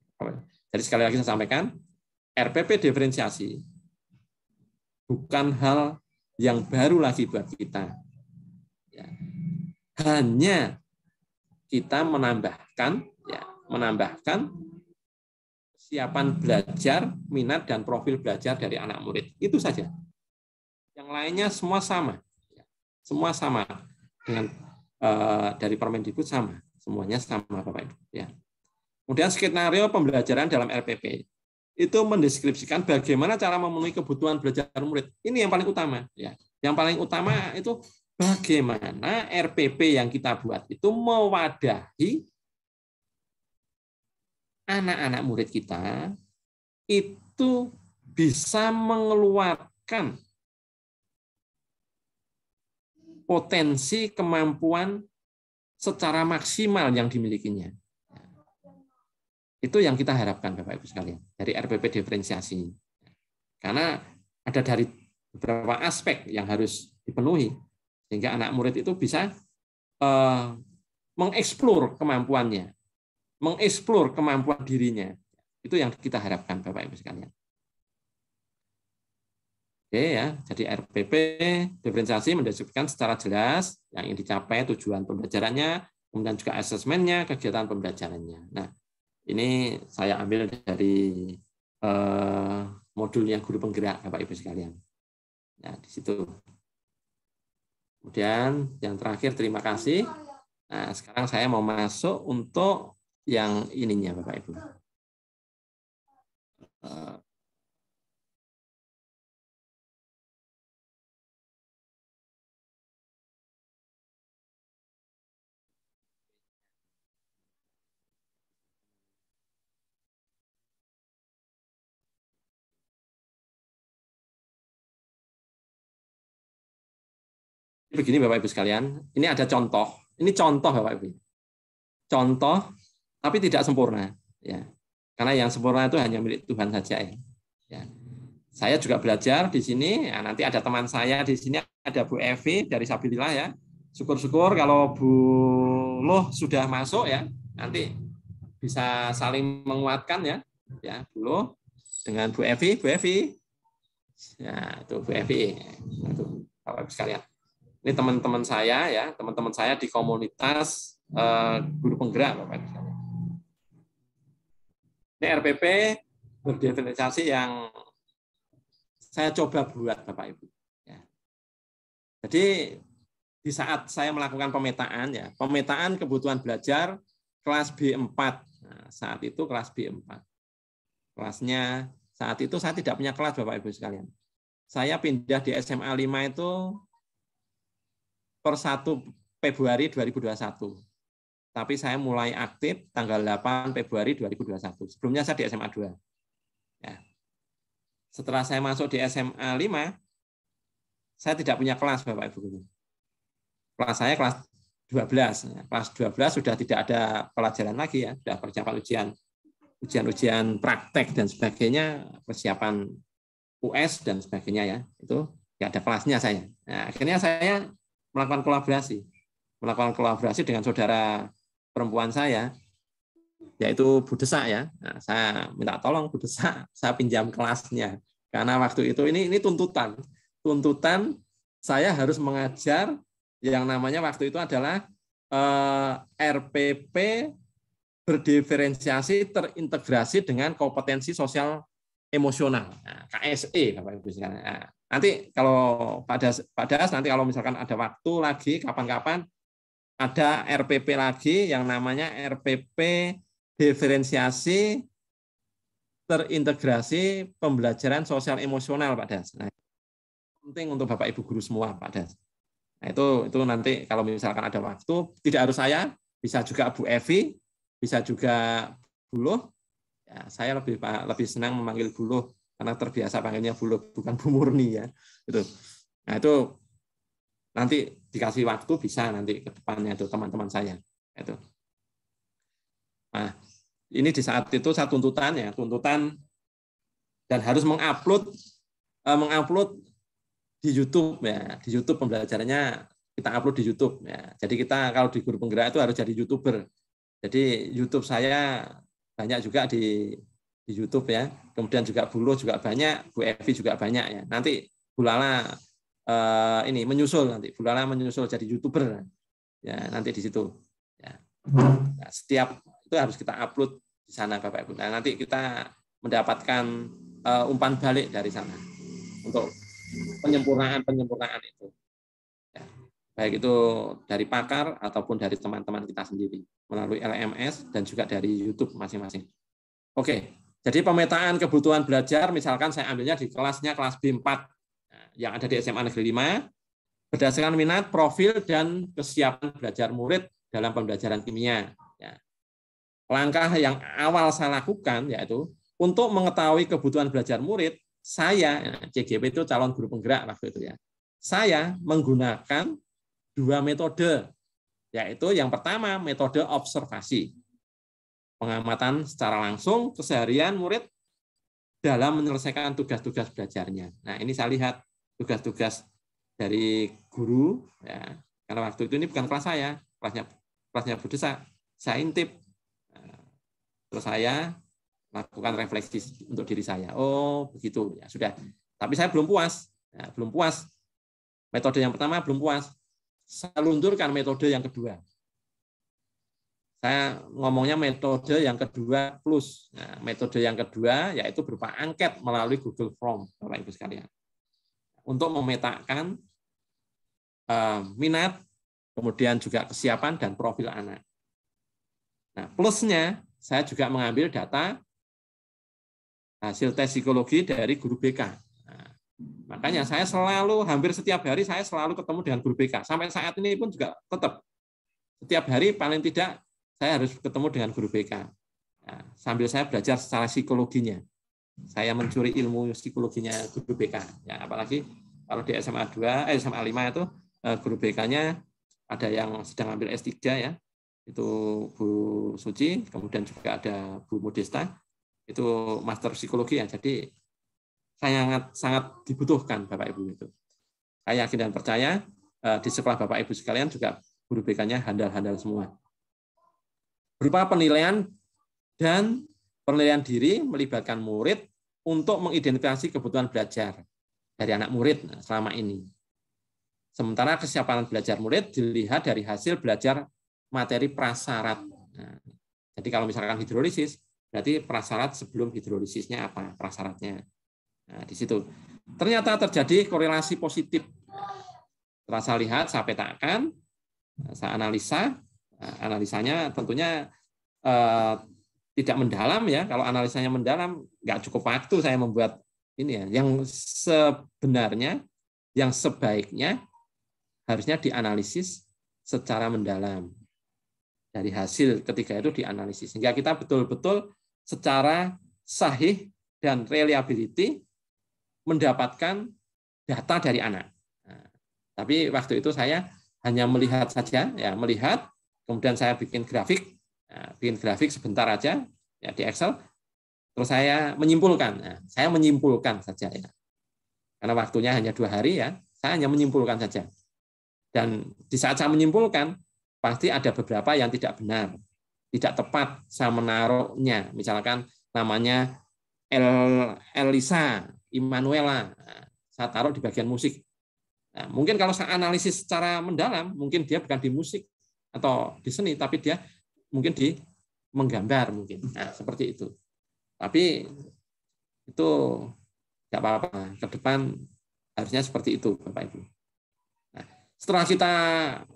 Jadi sekali lagi saya sampaikan, RPP diferensiasi bukan hal yang baru lagi buat kita. Ya. Hanya kita menambahkan kesiapan belajar, minat dan profil belajar dari anak murid. Itu saja. Yang lainnya semua sama. Semua sama dengan dari Permendikbud sama. Semuanya sama Bapak Ibu, ya. Kemudian skenario pembelajaran dalam RPP itu mendeskripsikan bagaimana cara memenuhi kebutuhan belajar murid. Ini yang paling utama, ya. Yang paling utama itu bagaimana RPP yang kita buat itu mewadahi anak-anak murid kita itu bisa mengeluarkan potensi kemampuan secara maksimal yang dimilikinya. Itu yang kita harapkan Bapak Ibu sekalian dari RPP diferensiasi. Karena ada dari beberapa aspek yang harus dipenuhi sehingga anak murid itu bisa mengeksplor kemampuannya, mengeksplor kemampuan dirinya. Itu yang kita harapkan Bapak Ibu sekalian. Oke ya, jadi RPP diferensiasi mendeskripsikan secara jelas yang ingin dicapai, tujuan pembelajarannya, kemudian juga asesmennya, kegiatan pembelajarannya. Nah, ini saya ambil dari modulnya guru penggerak Bapak Ibu sekalian. Nah, di situ. Kemudian yang terakhir terima kasih. Nah, sekarang saya mau masuk untuk yang ininya Bapak Ibu. Begini Bapak Ibu sekalian, ini ada contoh. Ini contoh Bapak Ibu. Contoh, tapi tidak sempurna. Ya, karena yang sempurna itu hanya milik Tuhan saja ya. Ya. Saya juga belajar di sini. Ya, nanti ada teman saya di sini, ada Bu Evi dari Sabilillah ya. Syukur-syukur kalau Bu Loh sudah masuk ya, nanti bisa saling menguatkan ya. Ya, Bu Loh dengan Bu Evi, Bu Evi. Ya, itu Bu Evi. Itu Bapak Ibu sekalian. Ini teman-teman saya ya, teman-teman saya di komunitas guru penggerak Bapak Ibu. Ini RPP berdiferensiasi yang saya coba buat Bapak Ibu. Ya. Jadi di saat saya melakukan pemetaan ya, pemetaan kebutuhan belajar kelas B4. Nah, saat itu kelas B4. Kelasnya saat itu saya tidak punya kelas Bapak Ibu sekalian. Saya pindah di SMA 5 itu per 1 Februari 2021. Tapi saya mulai aktif tanggal 8 Februari 2021. Sebelumnya saya di SMA 2. Ya. Setelah saya masuk di SMA 5, saya tidak punya kelas Bapak Ibu. Kelas saya kelas 12. Kelas 12 sudah tidak ada pelajaran lagi ya, sudah persiapan ujian praktek dan sebagainya, persiapan US dan sebagainya ya. Itu tidak ada kelasnya saya. Nah, akhirnya saya melakukan kolaborasi dengan saudara perempuan saya, yaitu Bu Desak ya. Nah, saya minta tolong Bu Desak, saya pinjam kelasnya karena waktu itu ini tuntutan saya harus mengajar yang namanya waktu itu adalah RPP berdiferensiasi terintegrasi dengan kompetensi sosial emosional, nah, KSE Bapak Ibu sekalian. Nah, nanti kalau Pak Das nanti kalau misalkan ada waktu lagi kapan-kapan ada RPP lagi yang namanya RPP diferensiasi terintegrasi pembelajaran sosial emosional Pak Das. Nah, penting untuk Bapak Ibu guru semua Pak Das. Nah, itu nanti kalau misalkan ada waktu, tidak harus saya, bisa juga Bu Evi, bisa juga Bu Loh. Ya, saya lebih senang memanggil Bu Loh karena terbiasa panggilnya Bu Loh, bukan Bu Murni ya. Itu. Nah, itu nanti dikasih waktu bisa nanti ke depannya itu teman-teman saya. Itu. Nah, ini di saat itu saya tuntutan dan harus mengupload di YouTube ya. Di YouTube pembelajarannya kita upload di YouTube ya. Jadi kita kalau di guru penggerak itu harus jadi YouTuber. Jadi YouTube saya banyak juga di YouTube ya. Kemudian juga Bu Loh juga banyak, Bu Evi juga banyak ya. Nanti Bu Lala ini menyusul jadi YouTuber ya, nanti di situ ya. Nah, setiap itu harus kita upload di sana Bapak Ibu. Nah, nanti kita mendapatkan umpan balik dari sana untuk penyempurnaan itu ya. Baik itu dari pakar ataupun dari teman-teman kita sendiri melalui LMS dan juga dari YouTube masing-masing. Oke, jadi pemetaan kebutuhan belajar misalkan saya ambilnya di kelas B4 yang ada di SMA Negeri 5 berdasarkan minat, profil, dan kesiapan belajar murid dalam pembelajaran kimia. Ya. Langkah yang awal saya lakukan yaitu untuk mengetahui kebutuhan belajar murid, saya, CGP itu calon guru penggerak waktu itu ya, saya menggunakan 2 metode yaitu yang pertama metode observasi. Pengamatan secara langsung keseharian murid dalam menyelesaikan tugas-tugas belajarnya. Nah, ini saya lihat tugas-tugas dari guru, ya, karena waktu itu ini bukan kelas saya, kelasnya Bu Desa, saya intip. Terus saya lakukan refleksi untuk diri saya. Oh, begitu. Ya sudah. Tapi saya belum puas. Ya, belum puas. Metode yang pertama belum puas. Saya luncurkan metode yang kedua. Saya ngomongnya metode yang kedua plus. Nah, metode yang kedua yaitu berupa angket melalui Google Form, Bapak Ibu sekalian. Untuk memetakan minat, kemudian juga kesiapan dan profil anak. Nah, plusnya saya juga mengambil data hasil tes psikologi dari guru BK. Nah, makanya saya selalu, hampir setiap hari saya selalu ketemu dengan guru BK. Sampai saat ini pun juga tetap. Setiap hari paling tidak saya harus ketemu dengan guru BK. Nah, sambil saya belajar secara psikologinya. Saya mencuri ilmu psikologinya guru BK. Ya, apalagi kalau di SMA 5 itu guru BK-nya ada yang sedang ambil S3 ya. Itu Bu Suci, kemudian juga ada Bu Modesta, itu master psikologi ya. Jadi sangat dibutuhkan Bapak Ibu itu. Saya yakin dan percaya di sekolah Bapak Ibu sekalian juga guru BK-nya handal-handal semua. Berupa penilaian dan penilaian diri melibatkan murid untuk mengidentifikasi kebutuhan belajar dari anak murid selama ini. Sementara kesiapan belajar murid dilihat dari hasil belajar materi prasyarat. Nah, jadi kalau misalkan hidrolisis, berarti prasyarat sebelum hidrolisisnya apa prasyaratnya. Nah, di situ ternyata terjadi korelasi positif. Setelah saya lihat, saya petakan, saya analisa. Analisanya tentunya tidak mendalam ya. Kalau analisanya mendalam, nggak cukup waktu saya membuat ini ya. Yang sebenarnya, yang sebaiknya harusnya dianalisis secara mendalam. Dari hasil ketiga itu dianalisis. Sehingga kita betul-betul secara sahih dan reliability mendapatkan data dari anak. Nah, tapi waktu itu saya hanya melihat saja, ya melihat, kemudian saya bikin grafik sebentar aja ya di Excel, terus saya menyimpulkan. Nah, saya menyimpulkan saja ya, karena waktunya hanya 2 hari ya, saya hanya menyimpulkan saja. Dan di saat saya menyimpulkan, pasti ada beberapa yang tidak benar, tidak tepat saya menaruhnya. Misalkan namanya Elisa Immanuela, saya taruh di bagian musik. Nah, mungkin kalau saya analisis secara mendalam, mungkin dia bukan di musik atau di seni, tapi dia mungkin di menggambar mungkin. Nah, seperti itu. Tapi itu tidak apa-apa. Ke depan harusnya seperti itu, Bapak Ibu. Nah, setelah kita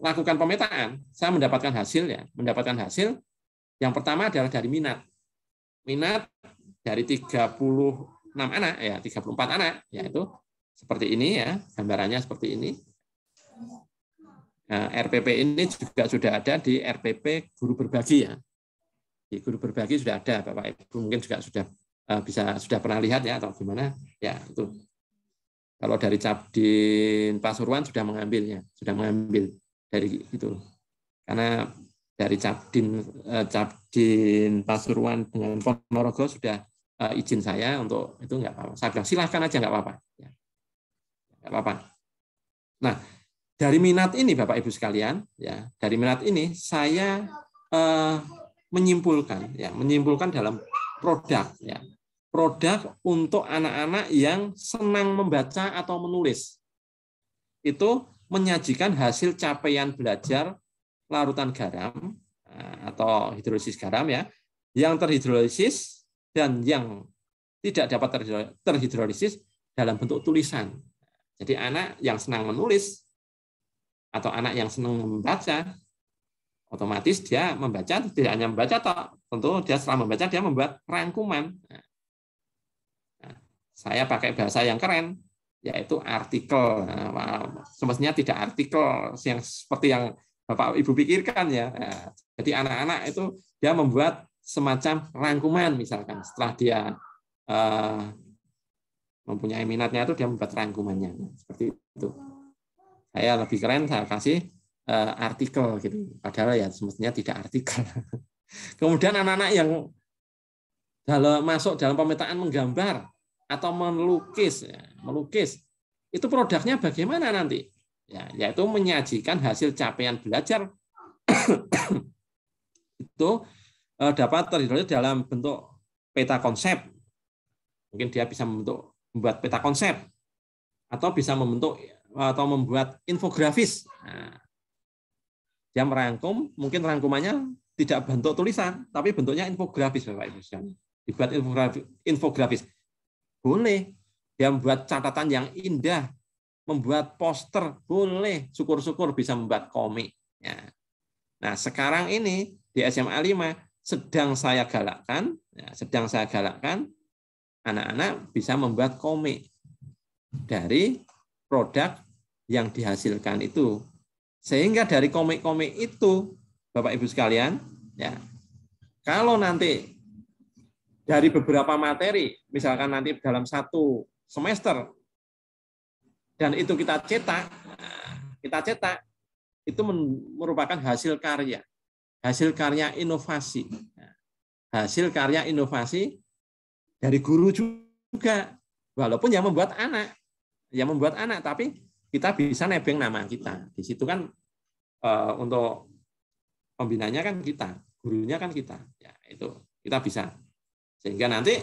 lakukan pemetaan, saya mendapatkan hasil ya. Mendapatkan hasil yang pertama adalah dari minat. Minat dari 36 anak ya, 34 anak yaitu seperti ini ya, gambarannya seperti ini. Nah, RPP ini juga sudah ada di RPP Guru Berbagi ya. Di Guru Berbagi sudah ada, Bapak Ibu mungkin juga sudah pernah lihat ya atau gimana ya itu. Kalau dari Cabdin Pasuruan sudah mengambil dari itu. Karena dari Cabdin Pasuruan dengan Ponorogo sudah izin saya untuk itu nggak apa-apa. Saya bilang silahkan aja nggak apa-apa. Ya. Nggak apa-apa. Nah, dari minat ini Bapak Ibu sekalian, ya dari minat ini saya menyimpulkan dalam produk, ya produk untuk anak-anak yang senang membaca atau menulis. Itu menyajikan hasil capaian belajar larutan garam atau hidrolisis garam ya, yang terhidrolisis dan yang tidak dapat terhidrolisis dalam bentuk tulisan. Jadi anak yang senang menulis atau anak yang senang membaca, otomatis dia membaca, tidak hanya membaca, tentu dia setelah membaca dia membuat rangkuman. Nah, saya pakai bahasa yang keren, yaitu artikel. Nah, semestinya tidak artikel yang seperti yang Bapak Ibu pikirkan ya. Nah, jadi anak-anak itu dia membuat semacam rangkuman misalkan setelah dia mempunyai minatnya itu dia membuat rangkumannya. Nah, seperti itu. Saya lebih keren, saya kasih artikel gitu. Padahal ya semestinya tidak artikel. Kemudian anak-anak yang masuk dalam pemetaan menggambar atau melukis, itu produknya bagaimana nanti? Ya, yaitu menyajikan hasil capaian belajar itu dapat terlihat dalam bentuk peta konsep. Mungkin dia bisa membuat peta konsep atau bisa membuat infografis. Nah, dia merangkum, mungkin rangkumannya tidak bentuk tulisan, tapi bentuknya infografis, Bapak Ibu sekalian. Dibuat infografis. Boleh. Dia membuat catatan yang indah, membuat poster, boleh. Syukur-syukur bisa membuat komik. Ya. Nah, sekarang ini di SMA 5 sedang saya galakkan anak-anak bisa membuat komik dari produk yang dihasilkan itu. Sehingga dari komik-komik itu, Bapak Ibu sekalian, ya, kalau nanti dari beberapa materi, misalkan nanti dalam 1 semester, dan itu kita cetak, itu merupakan hasil karya inovasi. Hasil karya inovasi dari guru juga, walaupun yang membuat anak, tapi kita bisa nebeng nama kita. Di situ kan untuk pembinanya kan kita, gurunya kan kita. Ya, itu kita bisa. Sehingga nanti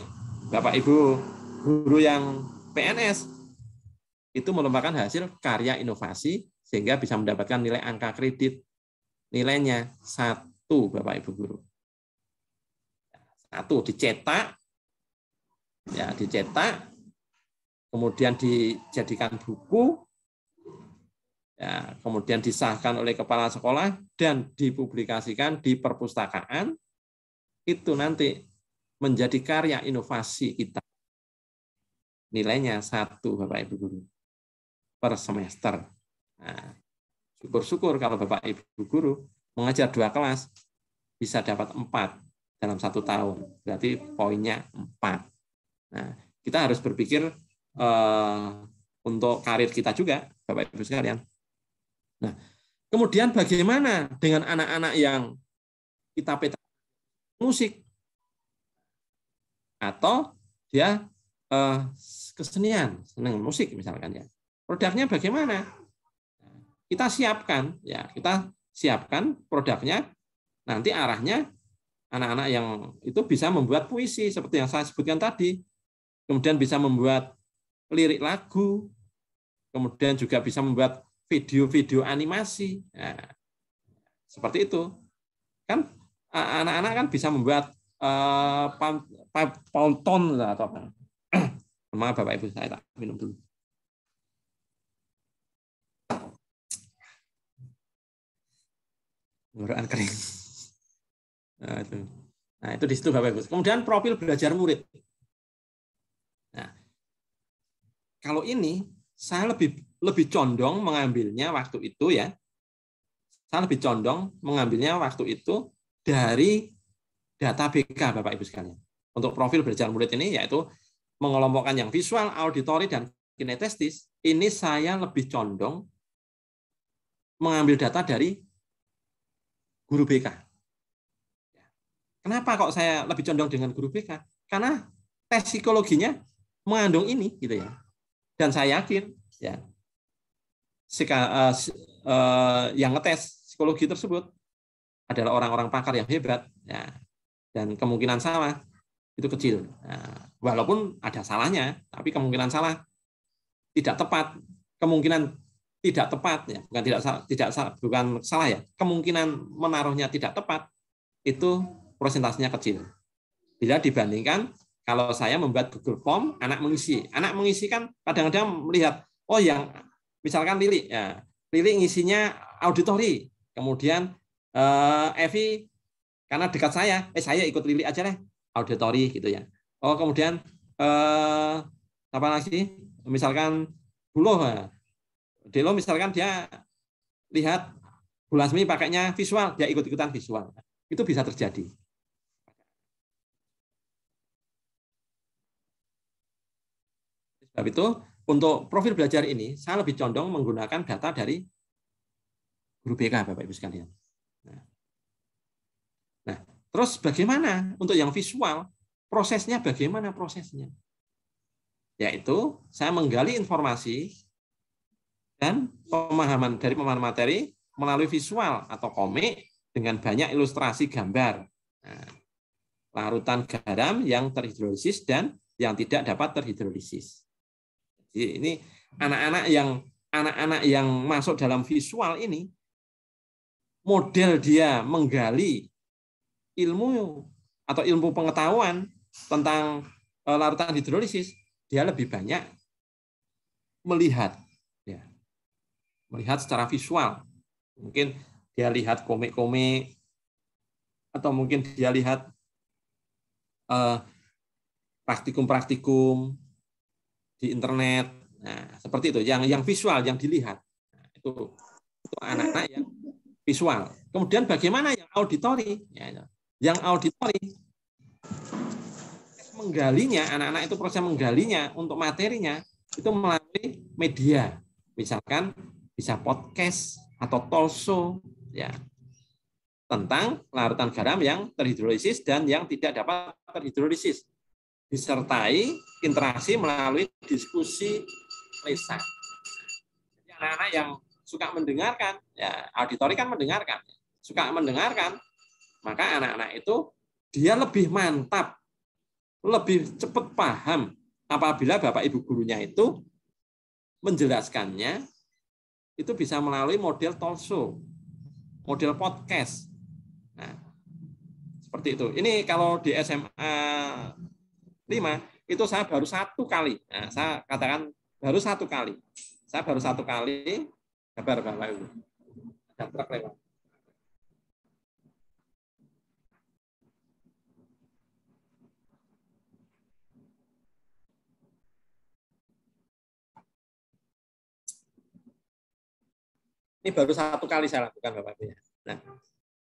Bapak Ibu guru yang PNS itu merupakan hasil karya inovasi sehingga bisa mendapatkan nilai angka kredit. Nilainya 1, Bapak Ibu guru. 1 dicetak, kemudian dijadikan buku, ya, kemudian disahkan oleh kepala sekolah dan dipublikasikan di perpustakaan. Itu nanti menjadi karya inovasi kita. Nilainya 1, Bapak Ibu guru, per semester. Nah, syukur-syukur kalau Bapak Ibu guru mengajar 2 kelas bisa dapat 4 dalam 1 tahun. Berarti poinnya 4. Nah, kita harus berpikir untuk karir kita juga, Bapak Ibu sekalian. Nah, kemudian bagaimana dengan anak-anak yang kita peta musik atau dia kesenian, senang musik misalkan ya. Produknya bagaimana? Kita siapkan produknya, nanti arahnya anak-anak yang itu bisa membuat puisi seperti yang saya sebutkan tadi, kemudian bisa membuat lirik lagu, kemudian juga bisa membuat video-video animasi. Nah, seperti itu. Kan anak-anak kan bisa membuat ponton atau apa. Maaf Bapak Ibu, saya tak minum dulu. Tenggorokan kering. Nah, itu di situ Bapak Ibu. Kemudian profil belajar murid. Nah, kalau ini saya lebih condong mengambilnya waktu itu ya. Saya lebih condong mengambilnya waktu itu dari data BK Bapak Ibu sekalian. Untuk profil belajar murid ini yaitu mengelompokkan yang visual, auditori, dan kinestesis. Ini saya lebih condong mengambil data dari guru BK. Kenapa kok saya lebih condong dengan guru BK? Karena tes psikologinya mengandung ini, gitu ya. Dan saya yakin, ya, yang ngetes psikologi tersebut adalah orang-orang pakar yang hebat, ya, dan kemungkinan salah itu kecil. Nah, walaupun ada salahnya, tapi kemungkinan salah tidak tepat, kemungkinan tidak tepat, ya, bukan salah ya, kemungkinan menaruhnya tidak tepat itu persentasenya kecil. Bila dibandingkan kalau saya membuat Google Form, anak mengisi kan kadang-kadang melihat, oh yang misalkan Lili, ya, Lili ngisinya auditori, kemudian Evi karena dekat saya ikut Lili aja deh, auditori gitu ya. Oh kemudian apa lagi? Misalkan Delo misalkan dia lihat Bu Lasmi pakainya visual, dia ikut-ikutan visual. Itu bisa terjadi. Sebab itu untuk profil belajar ini saya lebih condong menggunakan data dari guru BK Bapak Ibu sekalian. Nah, terus bagaimana untuk yang visual? Prosesnya bagaimana prosesnya? Yaitu saya menggali informasi dan pemahaman materi melalui visual atau komik dengan banyak ilustrasi gambar. Nah, larutan garam yang terhidrolisis dan yang tidak dapat terhidrolisis. Jadi ini anak-anak yang masuk dalam visual ini, model dia menggali ilmu atau ilmu pengetahuan tentang larutan hidrolisis, dia lebih banyak melihat, ya, melihat secara visual. Mungkin dia lihat komik-komik, atau mungkin dia lihat praktikum-praktikum di internet. Nah, seperti itu, yang visual, yang dilihat. Nah, itu anak-anak yang visual. Kemudian bagaimana yang auditori? Yang auditori, menggalinya, anak-anak itu proses menggalinya untuk materinya itu melalui media. Misalkan bisa podcast atau talk show, ya, tentang larutan garam yang terhidrolisis dan yang tidak dapat terhidrolisis, disertai interaksi melalui diskusi lisan. Jadi anak-anak yang suka mendengarkan, ya, auditori kan mendengarkan, suka mendengarkan, maka anak-anak itu dia lebih mantap, lebih cepat paham apabila Bapak Ibu gurunya itu menjelaskannya itu bisa melalui model talk show, model podcast. Nah, seperti itu. Ini kalau di SMA 5 itu saya baru 1 kali. Nah, saya katakan baru 1 kali. Saya baru 1 kali kabar Bapak Ibu. Ada truk lewat. Ini baru 1 kali saya lakukan Bapak Ibu. Nah,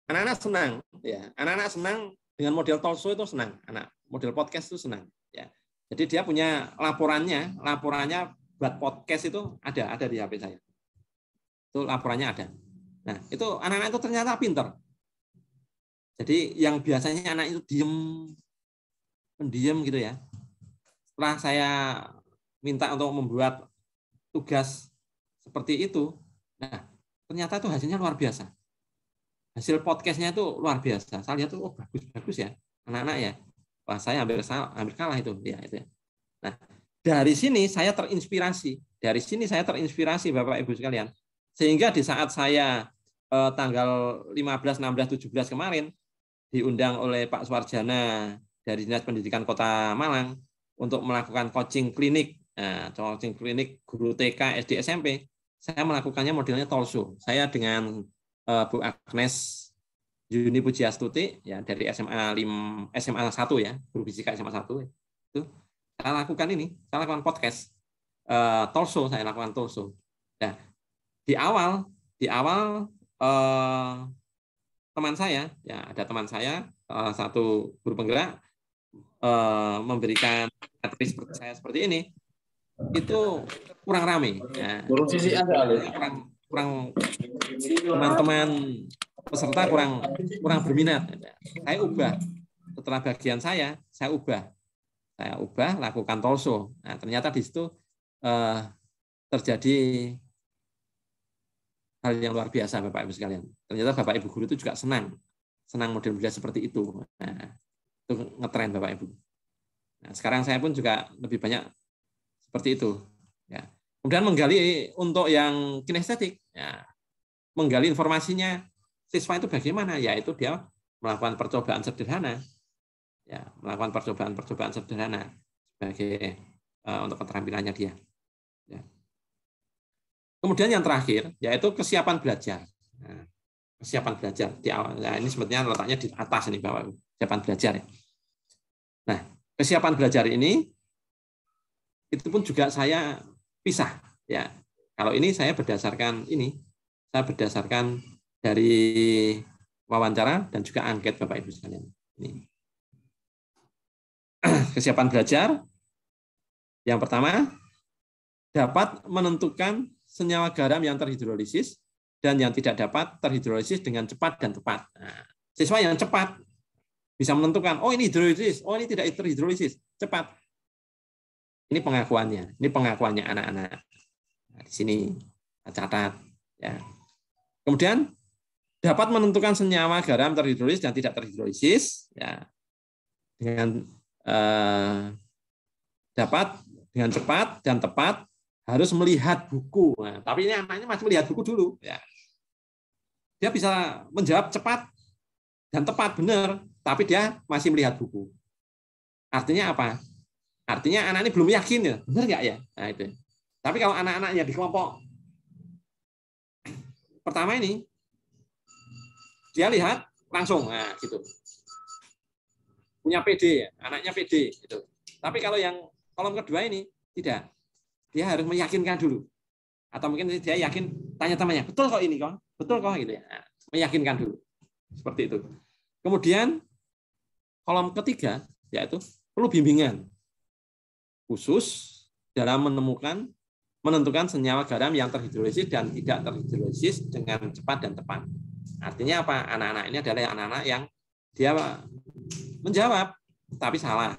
anak-anak senang, ya. Anak-anak senang dengan model talk show itu senang. Model podcast itu senang, ya. Jadi dia punya laporannya buat podcast itu ada di HP saya. Itu laporannya ada. Nah, itu anak-anak itu ternyata pinter. Jadi yang biasanya anak itu pendiam gitu ya. Setelah saya minta untuk membuat tugas seperti itu, nah, ternyata itu hasilnya luar biasa. Hasil podcastnya itu luar biasa. Saya lihat tuh, oh bagus ya anak-anak ya. Wah, saya hampir kalah itu. Ya, itu ya. Nah, dari sini saya terinspirasi. Bapak Ibu sekalian. Sehingga di saat saya tanggal 15, 16, 17 kemarin diundang oleh Pak Suwarjana dari Dinas Pendidikan Kota Malang untuk melakukan coaching klinik. Nah, coaching klinik guru TK, SD, SMP. Saya melakukannya modelnya talk show. Saya dengan Bu Agnes Yuni Pujiastuti ya dari SMA 1 ya, guru fisika SMA 1 itu. Saya lakukan podcast talk show, saya lakukan talk show. Nah, di awal teman saya, ya ada teman saya, salah satu guru penggerak memberikan materi seperti saya seperti ini, itu kurang ramai. Ya. Kurang teman-teman peserta kurang berminat. Saya ubah. Setelah bagian saya ubah lakukan talk show. Nah, ternyata di situ terjadi hal yang luar biasa Bapak Ibu sekalian. Ternyata Bapak Ibu guru itu juga senang model-model seperti itu. Nah, itu ngetren Bapak Ibu. Nah, sekarang saya pun juga lebih banyak seperti itu. Ya. Kemudian menggali untuk yang kinestetik, ya, menggali informasinya siswa itu bagaimana, yaitu dia melakukan percobaan sederhana, ya, melakukan percobaan sederhana sebagai untuk keterampilannya dia. Ya. Kemudian yang terakhir yaitu kesiapan belajar. Nah, kesiapan belajar di awal. Nah, ini sebetulnya letaknya di atas ini Bapak, kesiapan belajar. Ya. Nah, kesiapan belajar ini itu pun juga saya pisah ya. Kalau ini saya berdasarkan dari wawancara dan juga angket Bapak Ibu sekalian. Ini. Kesiapan belajar yang pertama dapat menentukan senyawa garam yang terhidrolisis dan yang tidak dapat terhidrolisis dengan cepat dan tepat. Nah, siswa yang cepat bisa menentukan, oh ini hidrolisis, oh ini tidak terhidrolisis, cepat. Ini pengakuannya anak-anak. Nah, di sini catat. Ya. Kemudian dapat menentukan senyawa garam terhidrolisis dan tidak terhidrolisis, ya, dengan dapat dengan cepat dan tepat, harus melihat buku. Nah, tapi ini anaknya masih melihat buku dulu. Ya. Dia bisa menjawab cepat dan tepat, benar, tapi dia masih melihat buku. Artinya apa? Artinya anak ini belum yakin, ya, benar nggak ya? Nah, itu. Tapi kalau anak-anaknya di kelompok pertama ini, dia lihat langsung, nah gitu. Punya PD, anaknya PD gitu. Tapi kalau yang kolom kedua ini tidak, dia harus meyakinkan dulu. Atau mungkin dia yakin, tanya temannya, betul kok ini kok, betul kok gitu ya. Nah, meyakinkan dulu, seperti itu. Kemudian kolom ketiga yaitu perlu bimbingan khusus dalam menentukan senyawa garam yang terhidrolisis dan tidak terhidrolisis dengan cepat dan tepat. Artinya apa? Anak-anak ini adalah anak-anak yang dia menjawab tapi salah.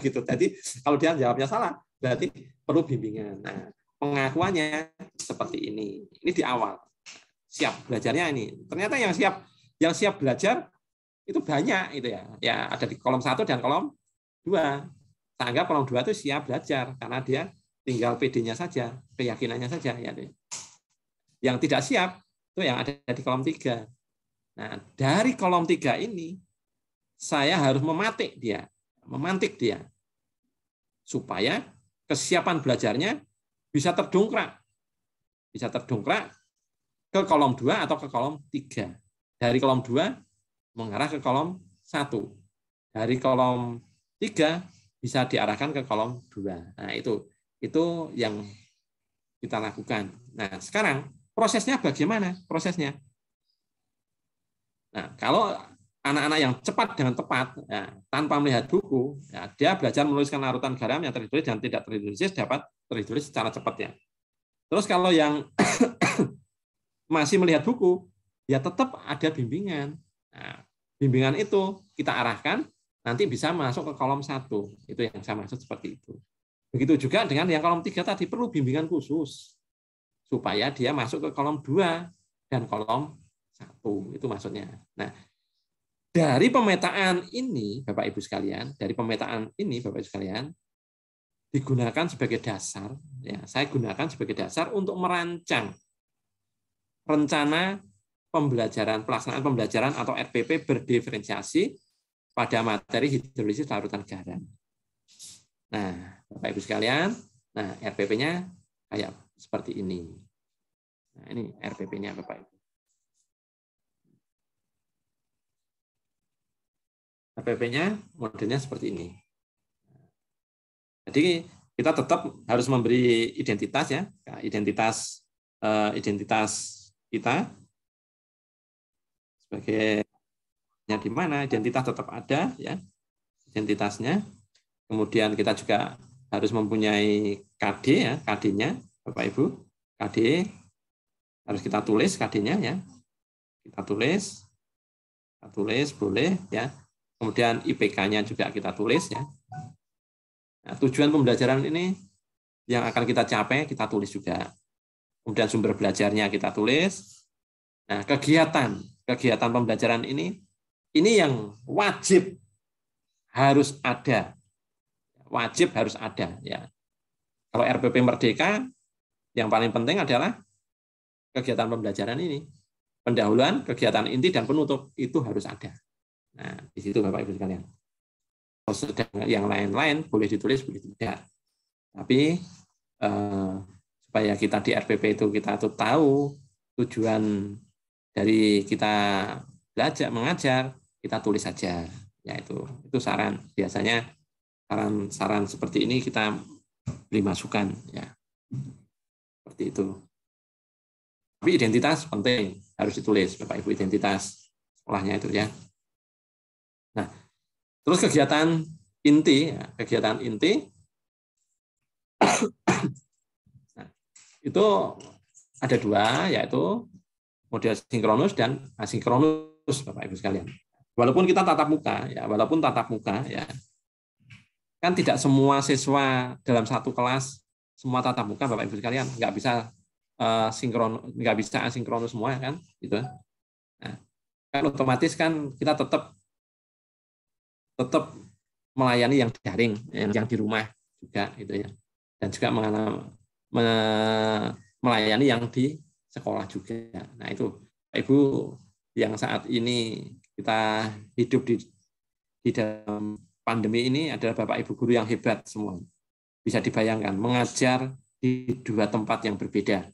Gitu. Jadi kalau dia jawabnya salah, berarti perlu bimbingan. Nah, pengakuannya seperti ini. Ini di awal. Siap belajarnya ini. Ternyata yang siap belajar itu banyak itu ya. Ya, ada di kolom 1 dan kolom 2. Saya anggap kolom 2 itu siap belajar karena dia tinggal PD-nya saja, keyakinannya saja ya. Yang tidak siap itu yang ada di kolom 3. Nah, dari kolom 3 ini saya harus memantik dia supaya kesiapan belajarnya bisa terdongkrak ke kolom 2 atau ke kolom 3. Dari kolom 2 mengarah ke kolom 1. Dari kolom 3 bisa diarahkan ke kolom 2. Nah, itu yang kita lakukan. Nah, sekarang prosesnya bagaimana? Prosesnya. Nah, kalau anak-anak yang cepat dengan tepat, ya, tanpa melihat buku, ya, dia belajar menuliskan larutan garam yang terhidrolisis dan tidak terhidrolisis dapat terhidrolisis secara cepat ya. Terus kalau yang masih melihat buku, ya tetap ada bimbingan. Nah, bimbingan itu kita arahkan nanti bisa masuk ke kolom 1. Itu yang saya maksud seperti itu. Begitu juga dengan yang kolom 3 tadi perlu bimbingan khusus supaya dia masuk ke kolom 2 dan kolom 1. Itu maksudnya. Nah, dari pemetaan ini Bapak Ibu sekalian, digunakan sebagai dasar, ya, saya gunakan sebagai dasar untuk merancang rencana pelaksanaan pembelajaran atau RPP berdiferensiasi pada materi hidrolisis larutan garam. Nah, Bapak Ibu sekalian, nah RPP-nya kayak seperti ini. Nah, ini RPP-nya Bapak Ibu. RPP-nya modelnya seperti ini. Jadi kita tetap harus memberi identitas ya, identitas kita sebagai di mana identitas tetap ada ya, identitasnya. Kemudian kita juga harus mempunyai KD ya, KD-nya Bapak Ibu, KD harus kita tulis KD-nya ya. Kita tulis boleh ya. Kemudian IPK-nya juga kita tulis ya. Nah, tujuan pembelajaran ini yang akan kita capai kita tulis juga. Kemudian sumber belajarnya kita tulis. Nah, kegiatan pembelajaran ini yang wajib harus ada. Wajib harus ada ya. Kalau RPP Merdeka yang paling penting adalah kegiatan pembelajaran ini. Pendahuluan, kegiatan inti dan penutup itu harus ada. Nah, di situ Bapak Ibu sekalian. Sedang yang lain-lain boleh ditulis, boleh tidak. Tapi supaya kita di RPP itu kita tuh tahu tujuan dari kita belajar mengajar, kita tulis saja. Ya itu saran. Biasanya saran seperti ini kita beri masukan ya. Seperti itu. Tapi identitas penting, harus ditulis Bapak Ibu, identitas sekolahnya itu ya. Nah, terus kegiatan inti nah, itu ada 2, yaitu model sinkronus dan asinkronus, Bapak Ibu sekalian. Walaupun kita tatap muka, ya, kan tidak semua siswa dalam satu kelas semua tatap muka, Bapak Ibu sekalian, nggak bisa nggak bisa asinkronus semua kan, gitu. Nah, kan otomatis kan kita tetap melayani yang daring, yang di rumah juga, gitu ya, dan juga melayani yang di sekolah juga. Nah itu, Pak Ibu, yang saat ini kita hidup di dalam pandemi ini adalah Bapak Ibu guru yang hebat semua. Bisa dibayangkan mengajar di dua tempat yang berbeda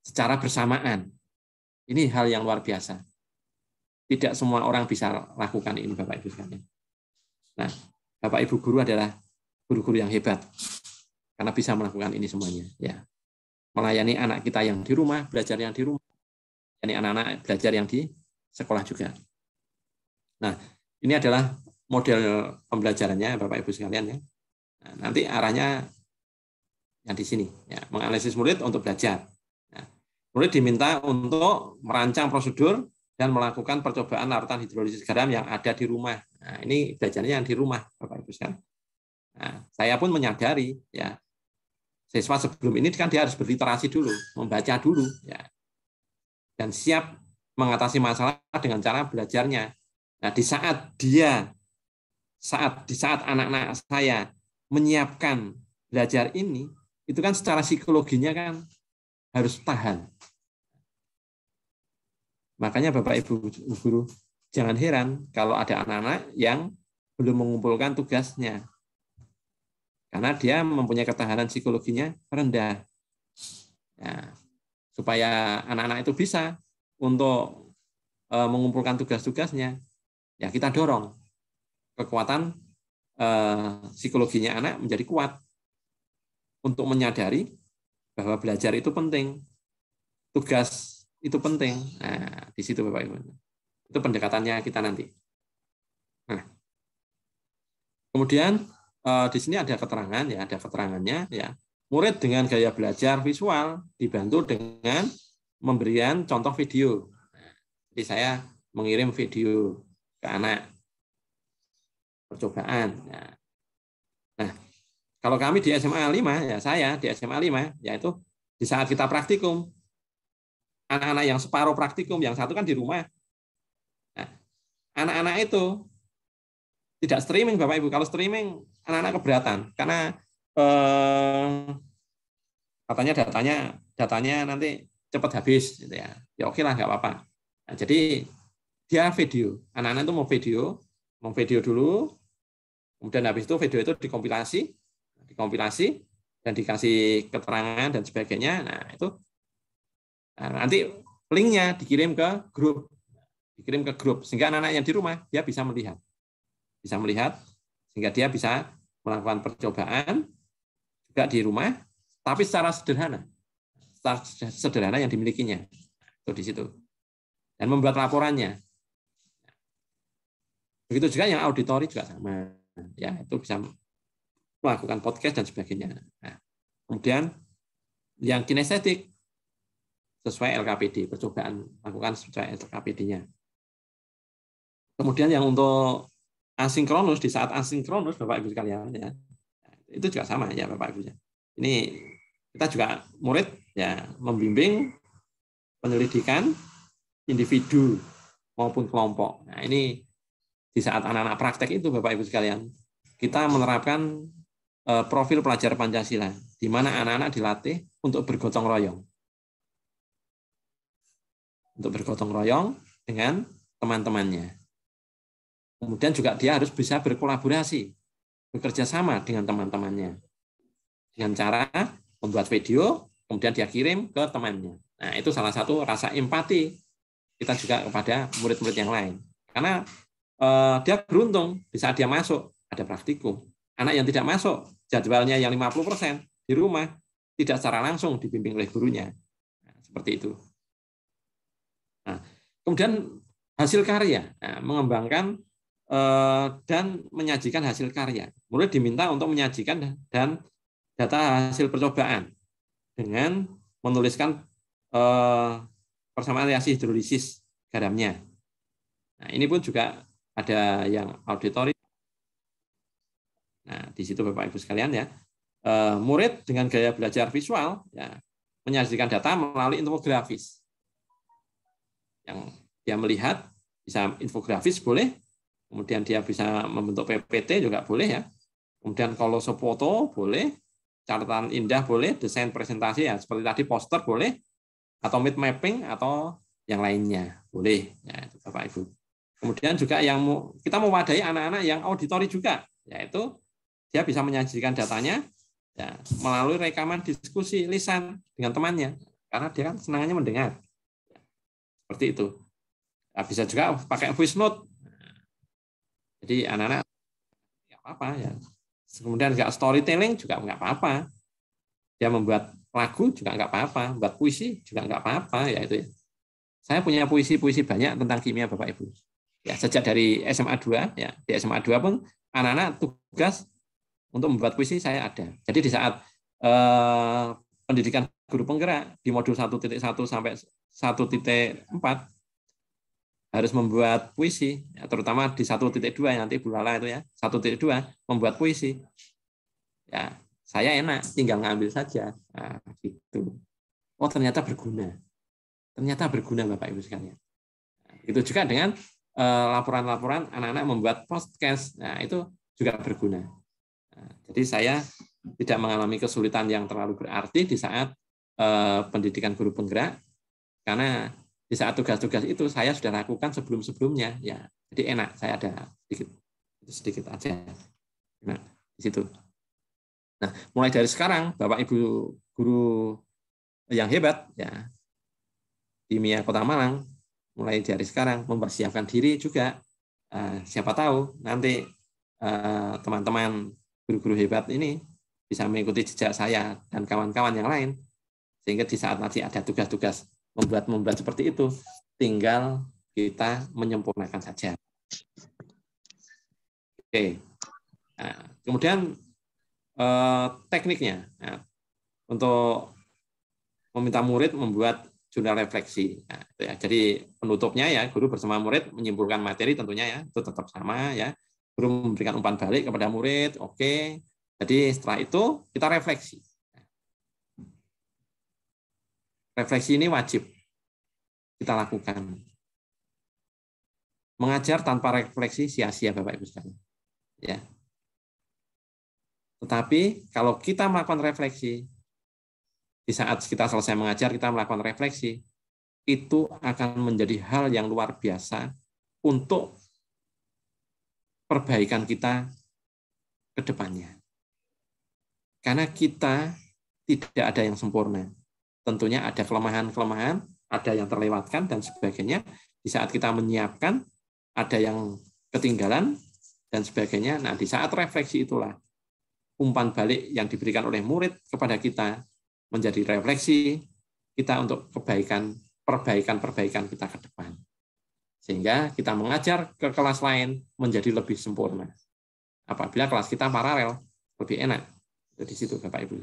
secara bersamaan. Ini hal yang luar biasa. Tidak semua orang bisa lakukan ini, Bapak Ibu sekalian. Nah, Bapak Ibu guru adalah guru-guru yang hebat karena bisa melakukan ini semuanya. Ya, melayani anak kita yang di rumah, belajar yang di rumah, melayani anak-anak belajar yang di sekolah juga. Nah, ini adalah model pembelajarannya, Bapak Ibu sekalian ya. Nah, nanti arahnya yang di sini, ya, menganalisis murid untuk belajar. Nah, murid diminta untuk merancang prosedur dan melakukan percobaan larutan hidrolisis garam yang ada di rumah. Nah, ini belajarnya yang di rumah, Bapak Ibu sekalian. Nah, saya pun menyadari, ya, siswa sebelum ini kan dia harus berliterasi dulu, membaca dulu, ya, dan siap mengatasi masalah dengan cara belajarnya. Nah, di saat anak-anak saya menyiapkan belajar ini, itu kan secara psikologinya kan harus tahan. Makanya Bapak Ibu guru, jangan heran kalau ada anak-anak yang belum mengumpulkan tugasnya. Karena dia mempunyai ketahanan psikologinya rendah. Ya, supaya anak-anak itu bisa untuk mengumpulkan tugas-tugasnya, ya kita dorong kekuatan psikologinya anak menjadi kuat untuk menyadari bahwa belajar itu penting, tugas itu penting. Nah, di situ Bapak Ibu. Itu pendekatannya kita nanti. Nah, kemudian di sini ada keterangan, ya, ada keterangannya, ya. Murid dengan gaya belajar visual dibantu dengan memberikan contoh video. Nah, jadi saya mengirim video ke anak percobaan. Nah, kalau kami di SMA 5, ya saya di SMA 5, yaitu di saat kita praktikum, anak-anak yang separuh praktikum, yang satu kan di rumah. Nah, anak-anak itu tidak streaming, Bapak Ibu. Kalau streaming, anak-anak keberatan karena katanya datanya nanti cepat habis, gitu ya. Ya oke lah, nggak apa-apa. Nah, jadi dia video, anak-anak itu mau video dulu, kemudian habis itu video itu dikompilasi dan dikasih keterangan dan sebagainya. Nah itu, nah, nanti linknya dikirim ke grup, sehingga anak-anak yang di rumah dia bisa melihat sehingga dia bisa melakukan percobaan juga di rumah, tapi secara sederhana yang dimilikinya. Itu di situ. Dan membuat laporannya. Begitu juga yang auditori juga sama. Ya, itu bisa melakukan podcast dan sebagainya. Nah, kemudian yang kinestetik sesuai LKPD, percobaan lakukan sesuai LKPD-nya. Kemudian yang untuk asinkronus, di saat asinkronus Bapak Ibu sekalian, ya, itu juga sama ya Bapak Ibu. Ini kita juga murid ya membimbing penyelidikan individu maupun kelompok. Nah, ini di saat anak-anak praktek itu Bapak Ibu sekalian, kita menerapkan profil pelajar Pancasila, di mana anak-anak dilatih untuk bergotong royong dengan teman-temannya. Kemudian juga dia harus bisa berkolaborasi, bekerja sama dengan teman-temannya, dengan cara membuat video, kemudian dia kirim ke temannya. Nah, itu salah satu rasa empati kita juga kepada murid-murid yang lain. Karena dia beruntung di saat dia masuk ada praktikum. Anak yang tidak masuk, jadwalnya yang 50% di rumah, tidak secara langsung dibimbing oleh gurunya. Nah, seperti itu. Nah, kemudian hasil karya, nah, mengembangkan dan menyajikan hasil karya. Murid diminta untuk menyajikan dan data hasil percobaan dengan menuliskan persamaan reaksi hidrolisis garamnya. Nah, ini pun juga ada yang auditory. Nah, di situ Bapak Ibu sekalian ya, murid dengan gaya belajar visual ya, menyajikan data melalui infografis. Yang dia melihat bisa infografis boleh, kemudian dia bisa membentuk PPT juga boleh ya. Kemudian kolase foto boleh, catatan indah boleh, desain presentasi ya seperti tadi poster boleh, atau mind mapping atau yang lainnya boleh ya itu Bapak Ibu. Kemudian juga yang kita mewadahi anak-anak yang auditori juga, yaitu dia bisa menyajikan datanya ya, melalui rekaman diskusi lisan dengan temannya, karena dia kan senangannya mendengar. Seperti itu. Nah, bisa juga pakai voice note. Jadi anak-anak nggak apa-apa ya. Kemudian juga storytelling juga nggak apa-apa. Dia membuat lagu juga nggak apa-apa, membuat puisi juga nggak apa-apa ya itu ya. Saya punya puisi-puisi banyak tentang kimia Bapak Ibu. Ya, sejak dari SMA 2 ya, di SMA 2 pun anak-anak tugas untuk membuat puisi saya ada. Jadi di saat pendidikan guru penggerak di modul 1.1 sampai 1.4 harus membuat puisi, ya, terutama di 1.2 nanti Bu Lala itu ya, 1.2 membuat puisi. Ya, saya enak, tinggal ngambil saja. Nah, gitu. Oh, ternyata berguna. Ternyata berguna Bapak Ibu sekalian. Nah, itu juga dengan laporan-laporan anak-anak membuat podcast. Nah, itu juga berguna. Nah, jadi saya tidak mengalami kesulitan yang terlalu berarti di saat pendidikan guru penggerak, karena di saat tugas-tugas itu saya sudah lakukan sebelum-sebelumnya, ya. Jadi enak, saya ada sedikit aja. Nah, di situ. Nah, mulai dari sekarang, Bapak Ibu guru yang hebat, ya, di MIA Kota Malang, mulai dari sekarang mempersiapkan diri juga. Siapa tahu nanti teman-teman guru-guru hebat ini bisa mengikuti jejak saya dan kawan-kawan yang lain, sehingga di saat nanti ada tugas-tugas membuat seperti itu, tinggal kita menyempurnakan saja. Oke. Nah, kemudian tekniknya, nah, untuk meminta murid membuat jurnal refleksi. Nah, itu ya. Jadi penutupnya ya, guru bersama murid menyimpulkan materi tentunya ya, itu tetap sama ya. Guru memberikan umpan balik kepada murid, oke. Jadi setelah itu kita refleksi. Refleksi ini wajib kita lakukan. Mengajar tanpa refleksi sia-sia Bapak Ibu sekalian. Ya. Tetapi kalau kita melakukan refleksi, di saat kita selesai mengajar, kita melakukan refleksi, itu akan menjadi hal yang luar biasa untuk perbaikan kita ke depannya. Karena kita tidak ada yang sempurna. Tentunya ada kelemahan-kelemahan, ada yang terlewatkan, dan sebagainya. Di saat kita menyiapkan, ada yang ketinggalan, dan sebagainya. Nah, di saat refleksi itulah, umpan balik yang diberikan oleh murid kepada kita menjadi refleksi kita untuk perbaikan kita ke depan. Sehingga kita mengajar ke kelas lain menjadi lebih sempurna. Apabila kelas kita paralel, lebih enak. Di situ Bapak Ibu.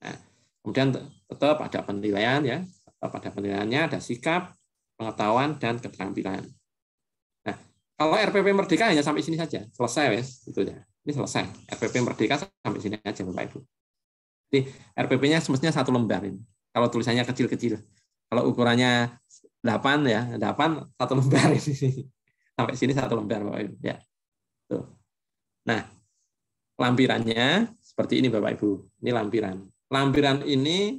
Nah, kemudian tetap ada penilaian ya, tetap ada penilaiannya, ada sikap, pengetahuan, dan keterampilan. Nah, kalau RPP Merdeka hanya sampai sini saja, selesai wes, gitu ya. Ini selesai. RPP Merdeka sampai sini aja Bapak Ibu. Jadi RPP-nya semestinya 1 lembar ini. Kalau tulisannya kecil-kecil. Kalau ukurannya 8 ya, 8 1 lembar ini. Sampai sini 1 lembar Bapak Ibu ya. Tuh. Nah, lampirannya seperti ini Bapak Ibu. Ini lampiran. Lampiran ini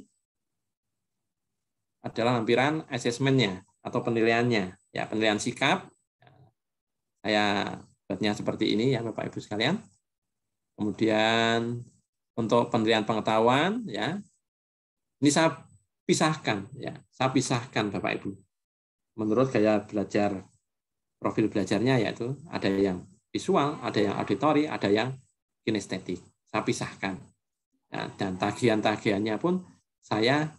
adalah lampiran asesmennya atau penilaiannya. Ya, penilaian sikap. Saya buatnya seperti ini ya Bapak Ibu sekalian. Kemudian untuk penilaian pengetahuan ya. Ini saya pisahkan ya. Saya pisahkan Bapak Ibu. Menurut gaya belajar, profil belajarnya yaitu ada yang visual, ada yang auditori, ada yang kinestetik. Saya pisahkan. Ya, dan tagihan-tagihannya pun saya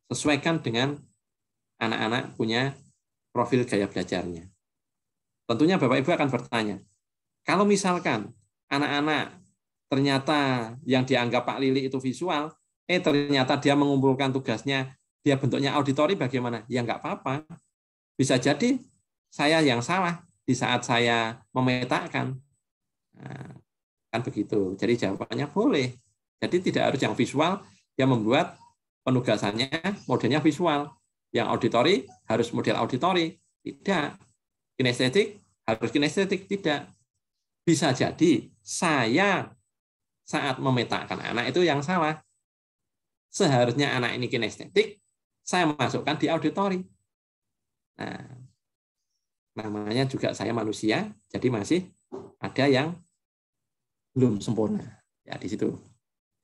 sesuaikan dengan anak-anak punya profil gaya belajarnya. Tentunya Bapak Ibu akan bertanya, kalau misalkan anak-anak ternyata yang dianggap Pak Lili itu visual, ternyata dia mengumpulkan tugasnya dia bentuknya auditori bagaimana? Ya nggak apa-apa. Bisa jadi saya yang salah di saat saya memetakan. Nah, kan begitu. Jadi jawabannya boleh. Jadi tidak harus yang visual, dia membuat penugasannya modelnya visual. Yang auditori harus model auditori. Tidak. Kinestetik harus kinestetik. Tidak. Bisa jadi saya saat memetakan anak itu yang salah. Seharusnya anak ini kinestetik, saya masukkan di auditori. Nah, namanya juga saya manusia, jadi masih ada yang belum sempurna. Ya, di situ.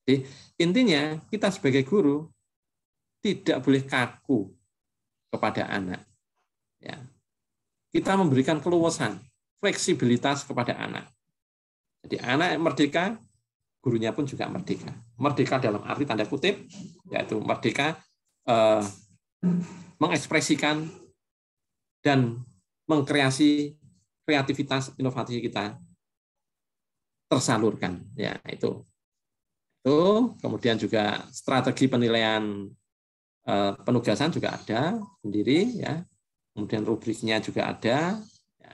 Jadi, intinya kita sebagai guru tidak boleh kaku kepada anak. Ya. Kita memberikan keluasan, fleksibilitas kepada anak. Jadi anak merdeka, gurunya pun juga merdeka. Merdeka dalam arti tanda kutip, yaitu merdeka mengekspresikan dan mengkreasi kreativitas inovasi kita tersalurkan. Ya, itu. Kemudian juga strategi penilaian penugasan juga ada sendiri, ya. Kemudian rubriknya juga ada. Ya.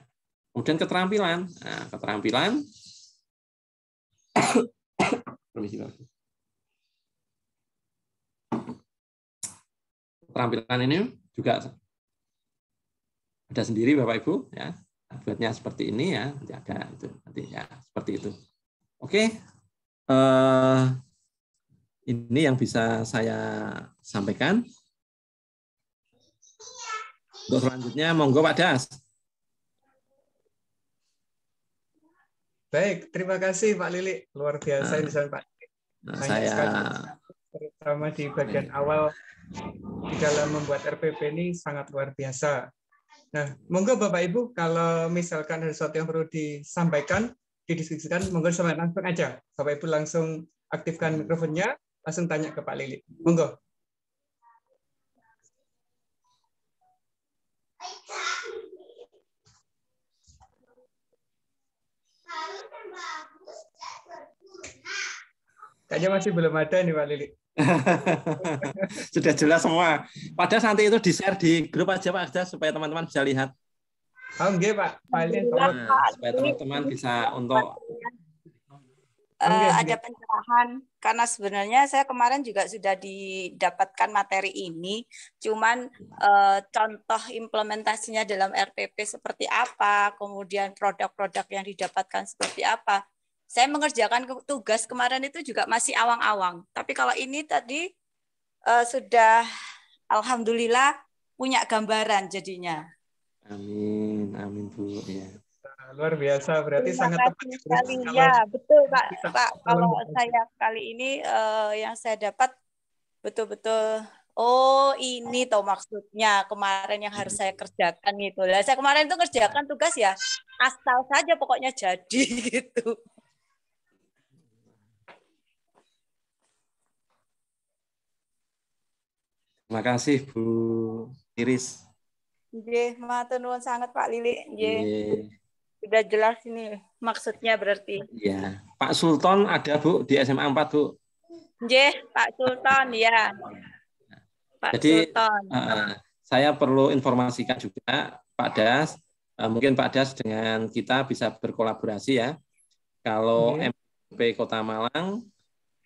Kemudian keterampilan. Nah, keterampilan keterampilan ini juga ada sendiri Bapak Ibu, ya. Buatnya seperti ini, ya. Nanti ada itu, nanti ya seperti itu. Oke. Ini yang bisa saya sampaikan. Untuk selanjutnya, monggo Pak Das. Baik, terima kasih Pak Lili. Luar biasa ini Pak. Saya terutama di bagian awal di dalam membuat RPP ini sangat luar biasa. Nah, monggo Bapak Ibu, kalau misalkan ada sesuatu yang perlu disampaikan, didiskusikan, monggo langsung aja. Bapak Ibu langsung aktifkan mikrofonnya, langsung tanya ke Pak Lili. Monggo. Kayaknya masih belum ada nih Pak Lili. Sudah jelas semua. Padahal nanti itu di-share di grup aja Pak Das supaya teman-teman bisa lihat. Oh, enggak, Pak. Supaya teman-teman bisa untuk ada pencerahan karena sebenarnya saya kemarin juga sudah didapatkan materi ini, cuman contoh implementasinya dalam RPP seperti apa, kemudian produk-produk yang didapatkan seperti apa. Saya mengerjakan tugas kemarin itu juga masih awang-awang. Tapi kalau ini tadi sudah alhamdulillah punya gambaran jadinya. Amin, amin Bu. Ya. Luar biasa, berarti sangat tepat sekali. Ya, betul Pak. Kalau saya kali ini yang saya dapat betul-betul, oh ini toh maksudnya kemarin yang harus saya kerjakan gitu. Lah saya kemarin itu kerjakan tugas ya asal saja pokoknya jadi gitu. Terima kasih Bu Iris. Nggih, matur nuwun sangat Pak Lili. Nggih. Sudah jelas ini maksudnya berarti. Iya. Pak Sultan ada Bu di SMA 4 Bu. Nggih, Pak Sultan ya. Pak Jadi Sultan. Saya perlu informasikan juga Pak Das, mungkin Pak Das dengan kita bisa berkolaborasi ya. Kalau MP Kota Malang,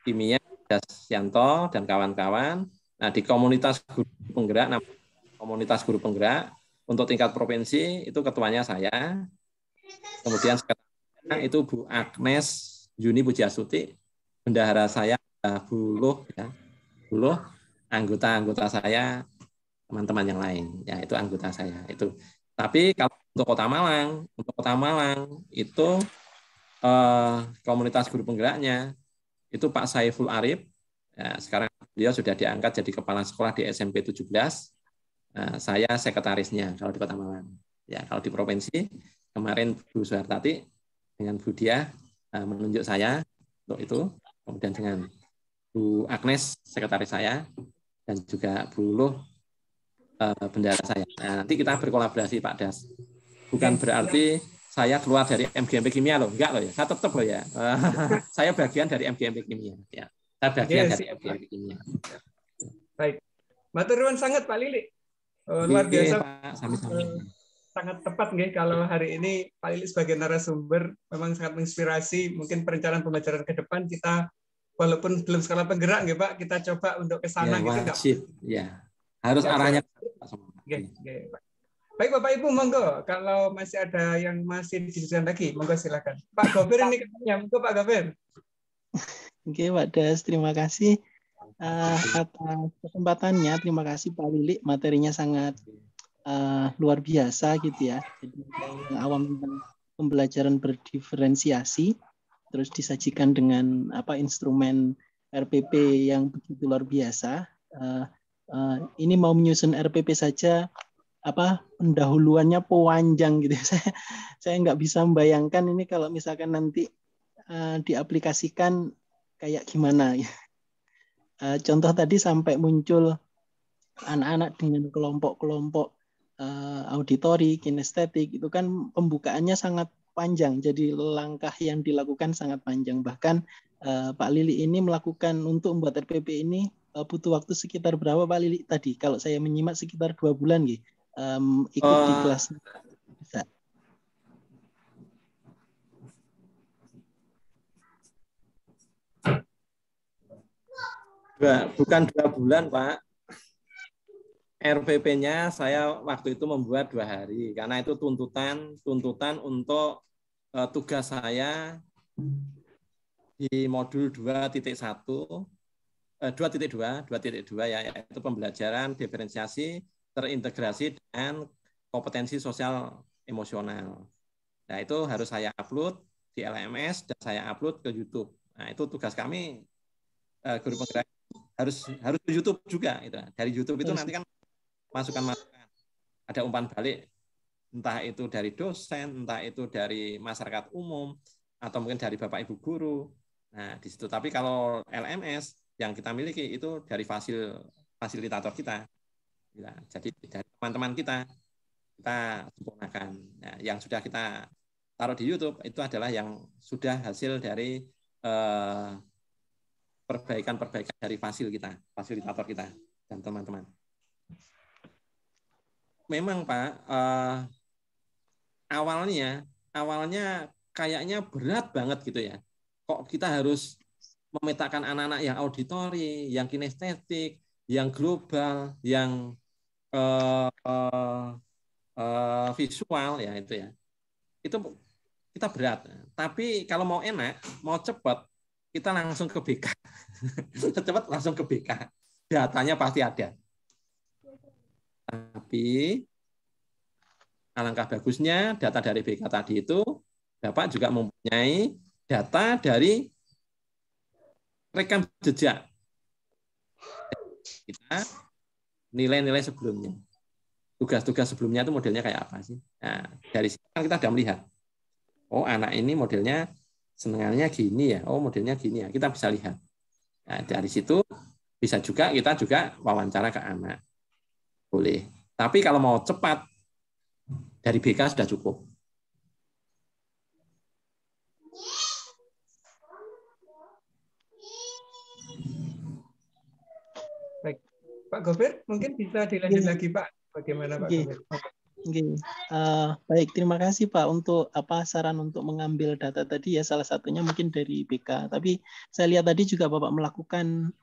Kimia, Das Yanto dan kawan-kawan. Nah, di komunitas guru penggerak, komunitas guru penggerak untuk tingkat provinsi itu ketuanya saya. Kemudian sekretarisnya itu Bu Agnes Yuni Pujiastuti, bendahara saya Bu Luh, ya. Bu Luh, anggota-anggota saya, teman-teman yang lain, ya itu anggota saya itu. Tapi kalau untuk Kota Malang itu komunitas guru penggeraknya itu Pak Saiful Arif. Ya, sekarang dia sudah diangkat jadi kepala sekolah di SMP 17. Nah, saya sekretarisnya kalau di Kota Malang. Ya, kalau di provinsi kemarin Bu Suhartati dengan Bu Dia menunjuk saya untuk itu. Kemudian dengan Bu Agnes sekretaris saya dan juga Bu Luh bendahara saya. Nah, nanti kita berkolaborasi Pak Das. Bukan berarti saya keluar dari MGMP Kimia loh, enggak loh ya. Saya tetap loh ya. Saya bagian dari MGMP Kimia. Ya. Saya bagian dari MGMP Kimia. Baik. Matur nuwun sangat Pak Lili. Luar biasa. Pak, sami-sami. Sangat tepat nggih kalau hari ini Pak Lili sebagai narasumber memang sangat menginspirasi. Mungkin perencanaan pembelajaran ke depan kita walaupun belum skala penggerak nggih Pak, kita coba untuk ke sana gitu enggak? Wajib, ya. Harus Ya, arahnya. Nggih, Pak. Baik Bapak Ibu, monggo kalau masih ada yang masih didiskusikan lagi, monggo silakan. Pak Gofir ini katanya, monggo Pak Gofir. Oke, Pak Das, terima kasih atas kesempatannya. Terima kasih Pak Lili, materinya sangat luar biasa gitu ya. Jadi yang awam tentang pembelajaran berdiferensiasi, terus disajikan dengan instrumen RPP yang begitu luar biasa. Ini mau menyusun RPP saja pendahuluannya panjang gitu. Saya nggak bisa membayangkan ini kalau misalkan nanti diaplikasikan kayak gimana ya. Contoh tadi sampai muncul anak-anak dengan kelompok-kelompok auditori, kinestetik, itu kan pembukaannya sangat panjang. Jadi langkah yang dilakukan sangat panjang. Bahkan Pak Lili ini melakukan untuk membuat RPP ini butuh waktu sekitar berapa Pak Lili tadi? Kalau saya menyimak sekitar 2 bulan gitu. Ikut di kelas. Bisa. Bukan 2 bulan, Pak. RPP-nya saya waktu itu membuat 2 hari karena itu tuntutan untuk tugas saya di modul 2.1 2.2 ya, yaitu pembelajaran diferensiasi terintegrasi dengan kompetensi sosial emosional. Nah, itu harus saya upload di LMS dan saya upload ke YouTube. Nah, itu tugas kami guru penggerak harus ke YouTube juga gitu. Dari YouTube itu nanti kan masukan-masukan. Ada umpan balik entah itu dari dosen, entah itu dari masyarakat umum atau mungkin dari Bapak Ibu guru. Nah, di situ. Tapi kalau LMS yang kita miliki itu dari fasilitator kita. Ya, jadi dari teman-teman kita sempurnakan. Nah, yang sudah kita taruh di YouTube itu adalah yang sudah hasil dari perbaikan dari fasilitator kita dan teman-teman. Memang Pak, awalnya kayaknya berat banget gitu ya. Kok kita harus memetakan anak-anak yang auditori, yang kinestetik, yang global, yang visual ya itu ya. Itu kita berat. Tapi kalau mau enak, mau cepat, kita langsung ke BK. Cepat langsung ke BK. Datanya pasti ada. Tapi alangkah bagusnya data dari BK tadi itu Bapak juga mempunyai data dari rekam jejak kita, nilai-nilai sebelumnya, tugas-tugas sebelumnya itu modelnya kayak apa sih? Nah, dari sini kan kita sudah melihat, oh anak ini modelnya senengannya gini ya, oh modelnya gini ya, kita bisa lihat. Nah, dari situ bisa juga kita juga wawancara ke anak, boleh. Tapi kalau mau cepat dari BK sudah cukup. Baik, Pak Gofir, mungkin bisa dilanjut lagi Pak. Bagaimana Pak Gofir? Baik, terima kasih Pak untuk saran untuk mengambil data tadi ya, salah satunya mungkin dari BK. Tapi saya lihat tadi juga Bapak melakukan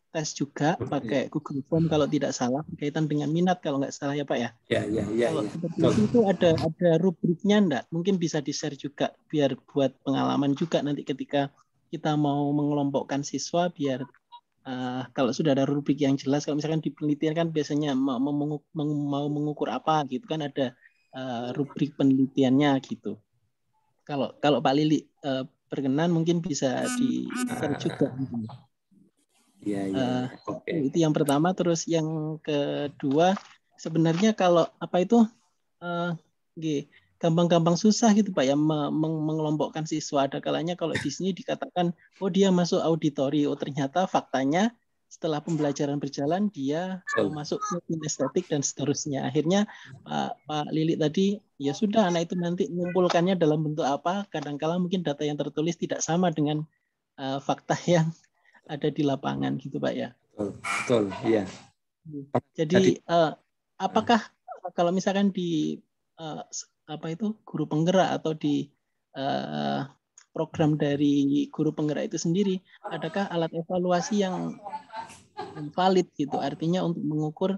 tes juga pakai Google Form kalau tidak salah, berkaitan dengan minat kalau nggak salah ya Pak ya. Ya. Kalau seperti itu ada rubriknya enggak? Mungkin bisa di-share juga biar buat pengalaman juga nanti ketika kita mau mengelompokkan siswa biar kalau sudah ada rubrik yang jelas. Kalau misalkan di penelitian kan biasanya mau mengukur apa gitu kan ada rubrik penelitiannya gitu. Kalau Pak Lili berkenan mungkin bisa di-share juga. Iya. Okay. Itu yang pertama. Terus yang kedua sebenarnya kalau gampang-gampang susah gitu Pak ya mengelompokkan siswa. Ada kalanya kalau di sini dikatakan oh dia masuk auditori, oh ternyata faktanya setelah pembelajaran berjalan dia masuk ke kinestetik dan seterusnya. Akhirnya Pak Lili tadi ya sudah anak itu nanti mengumpulkannya dalam bentuk apa, kadang-kala mungkin data yang tertulis tidak sama dengan fakta yang ada di lapangan gitu Pak ya. Betul, iya. Jadi apakah kalau misalkan di guru penggerak atau di program dari guru penggerak itu sendiri, adakah alat evaluasi yang valid gitu? Artinya untuk mengukur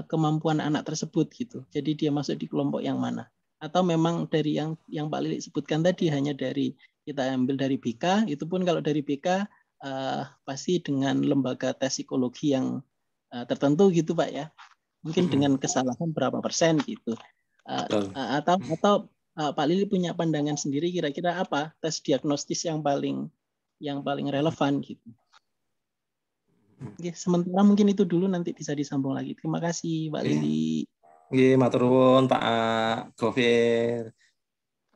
kemampuan anak tersebut gitu. Jadi dia masuk di kelompok yang mana? Atau memang dari yang Pak Lilik sebutkan tadi hanya dari kita ambil dari BK, itu pun kalau dari BK pasti dengan lembaga tes psikologi yang tertentu gitu Pak ya. Mungkin dengan kesalahan berapa persen gitu. Atau Pak Lili punya pandangan sendiri kira-kira apa tes diagnostis yang paling relevan gitu. Oke, sementara mungkin itu dulu, nanti bisa disambung lagi. Terima kasih Pak Lili. Nggih, matur nuwun Pak Gofir.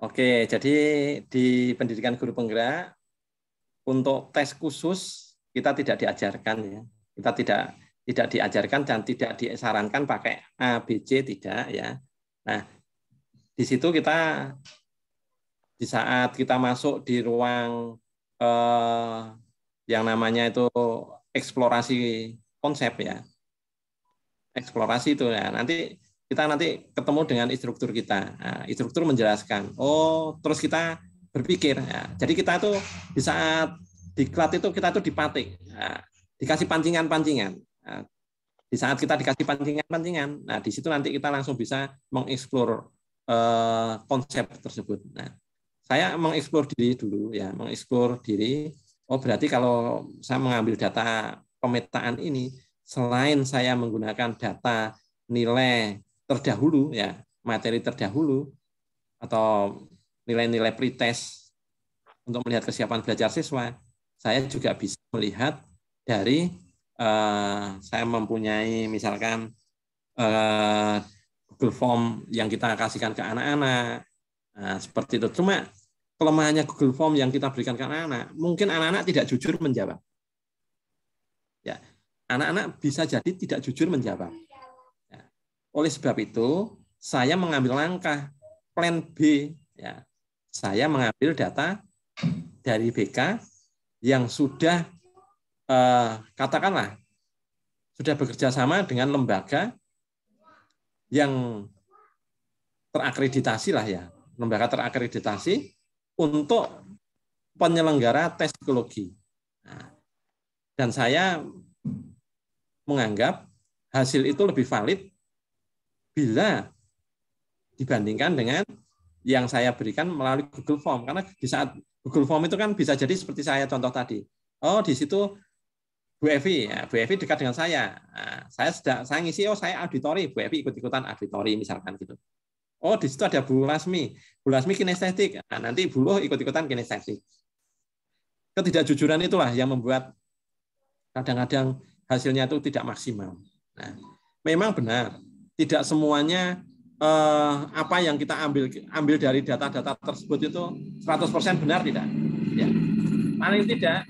Oke, jadi di pendidikan guru penggerak untuk tes khusus kita tidak diajarkan ya. Kita tidak diajarkan dan tidak disarankan pakai A, B, C, tidak ya. Nah, di situ kita di saat kita masuk di ruang yang namanya itu eksplorasi konsep ya. Eksplorasi itu ya. Kita nanti ketemu dengan instruktur kita. Nah, instruktur menjelaskan. Oh, terus kita berpikir. Ya. Jadi kita itu di saat diklat itu kita itu dipatik. Nah, dikasih pancingan-pancingan. Nah, di saat kita dikasih pancingan-pancingan, nah di situ nanti kita langsung bisa mengeksplor konsep tersebut. Nah, saya mengeksplor diri dulu ya, mengeksplor diri. Oh, berarti kalau saya mengambil data pemetaan ini, selain saya menggunakan data nilai terdahulu ya, materi terdahulu atau nilai-nilai pretest untuk melihat kesiapan belajar siswa, saya juga bisa melihat dari saya mempunyai misalkan Google Form yang kita kasihkan ke anak-anak, nah, seperti itu. Cuma kelemahannya Google Form yang kita berikan ke anak-anak, mungkin anak-anak tidak jujur menjawab. Ya, anak-anak bisa jadi tidak jujur menjawab. Ya. Oleh sebab itu, saya mengambil langkah plan B. Ya. Saya mengambil data dari BK yang sudah katakanlah sudah bekerja sama dengan lembaga yang terakreditasi lah ya, lembaga terakreditasi untuk penyelenggara tes psikologi. Nah, dan saya menganggap hasil itu lebih valid bila dibandingkan dengan yang saya berikan melalui Google Form. Karena di saat Google Form itu kan bisa jadi seperti saya contoh tadi. Oh, di situ Bu Evi, ya, Bu Evi dekat dengan saya. Nah, saya ngisi, oh saya auditori, Bu Evi ikut-ikutan auditori misalkan gitu. Oh, di situ ada Bu Lasmi kinestetik. Nah, nanti Bu Loh ikut-ikutan kinestetik. Ketidakjujuran itulah yang membuat kadang-kadang hasilnya itu tidak maksimal. Nah, memang benar, tidak semuanya apa yang kita ambil dari data-data tersebut itu 100% benar tidak. Ya. Paling tidak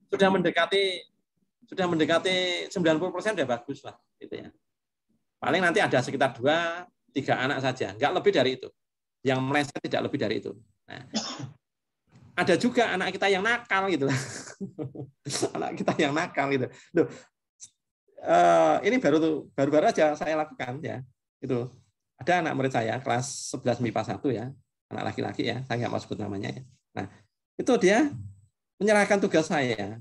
sudah mendekati 90% sudah bagus lah, gitu ya. Paling nanti ada sekitar 2-3 anak saja, nggak lebih dari itu. Yang meleset tidak lebih dari itu. Nah, ada juga anak kita yang nakal gitu. Anak kita yang nakal gitu. Loh, ini baru aja saya lakukan ya. Itu ada anak murid saya kelas 11 MIPA 1 ya, anak laki-laki ya, saya nggak mau sebut namanya ya. Nah, itu dia menyerahkan tugas saya.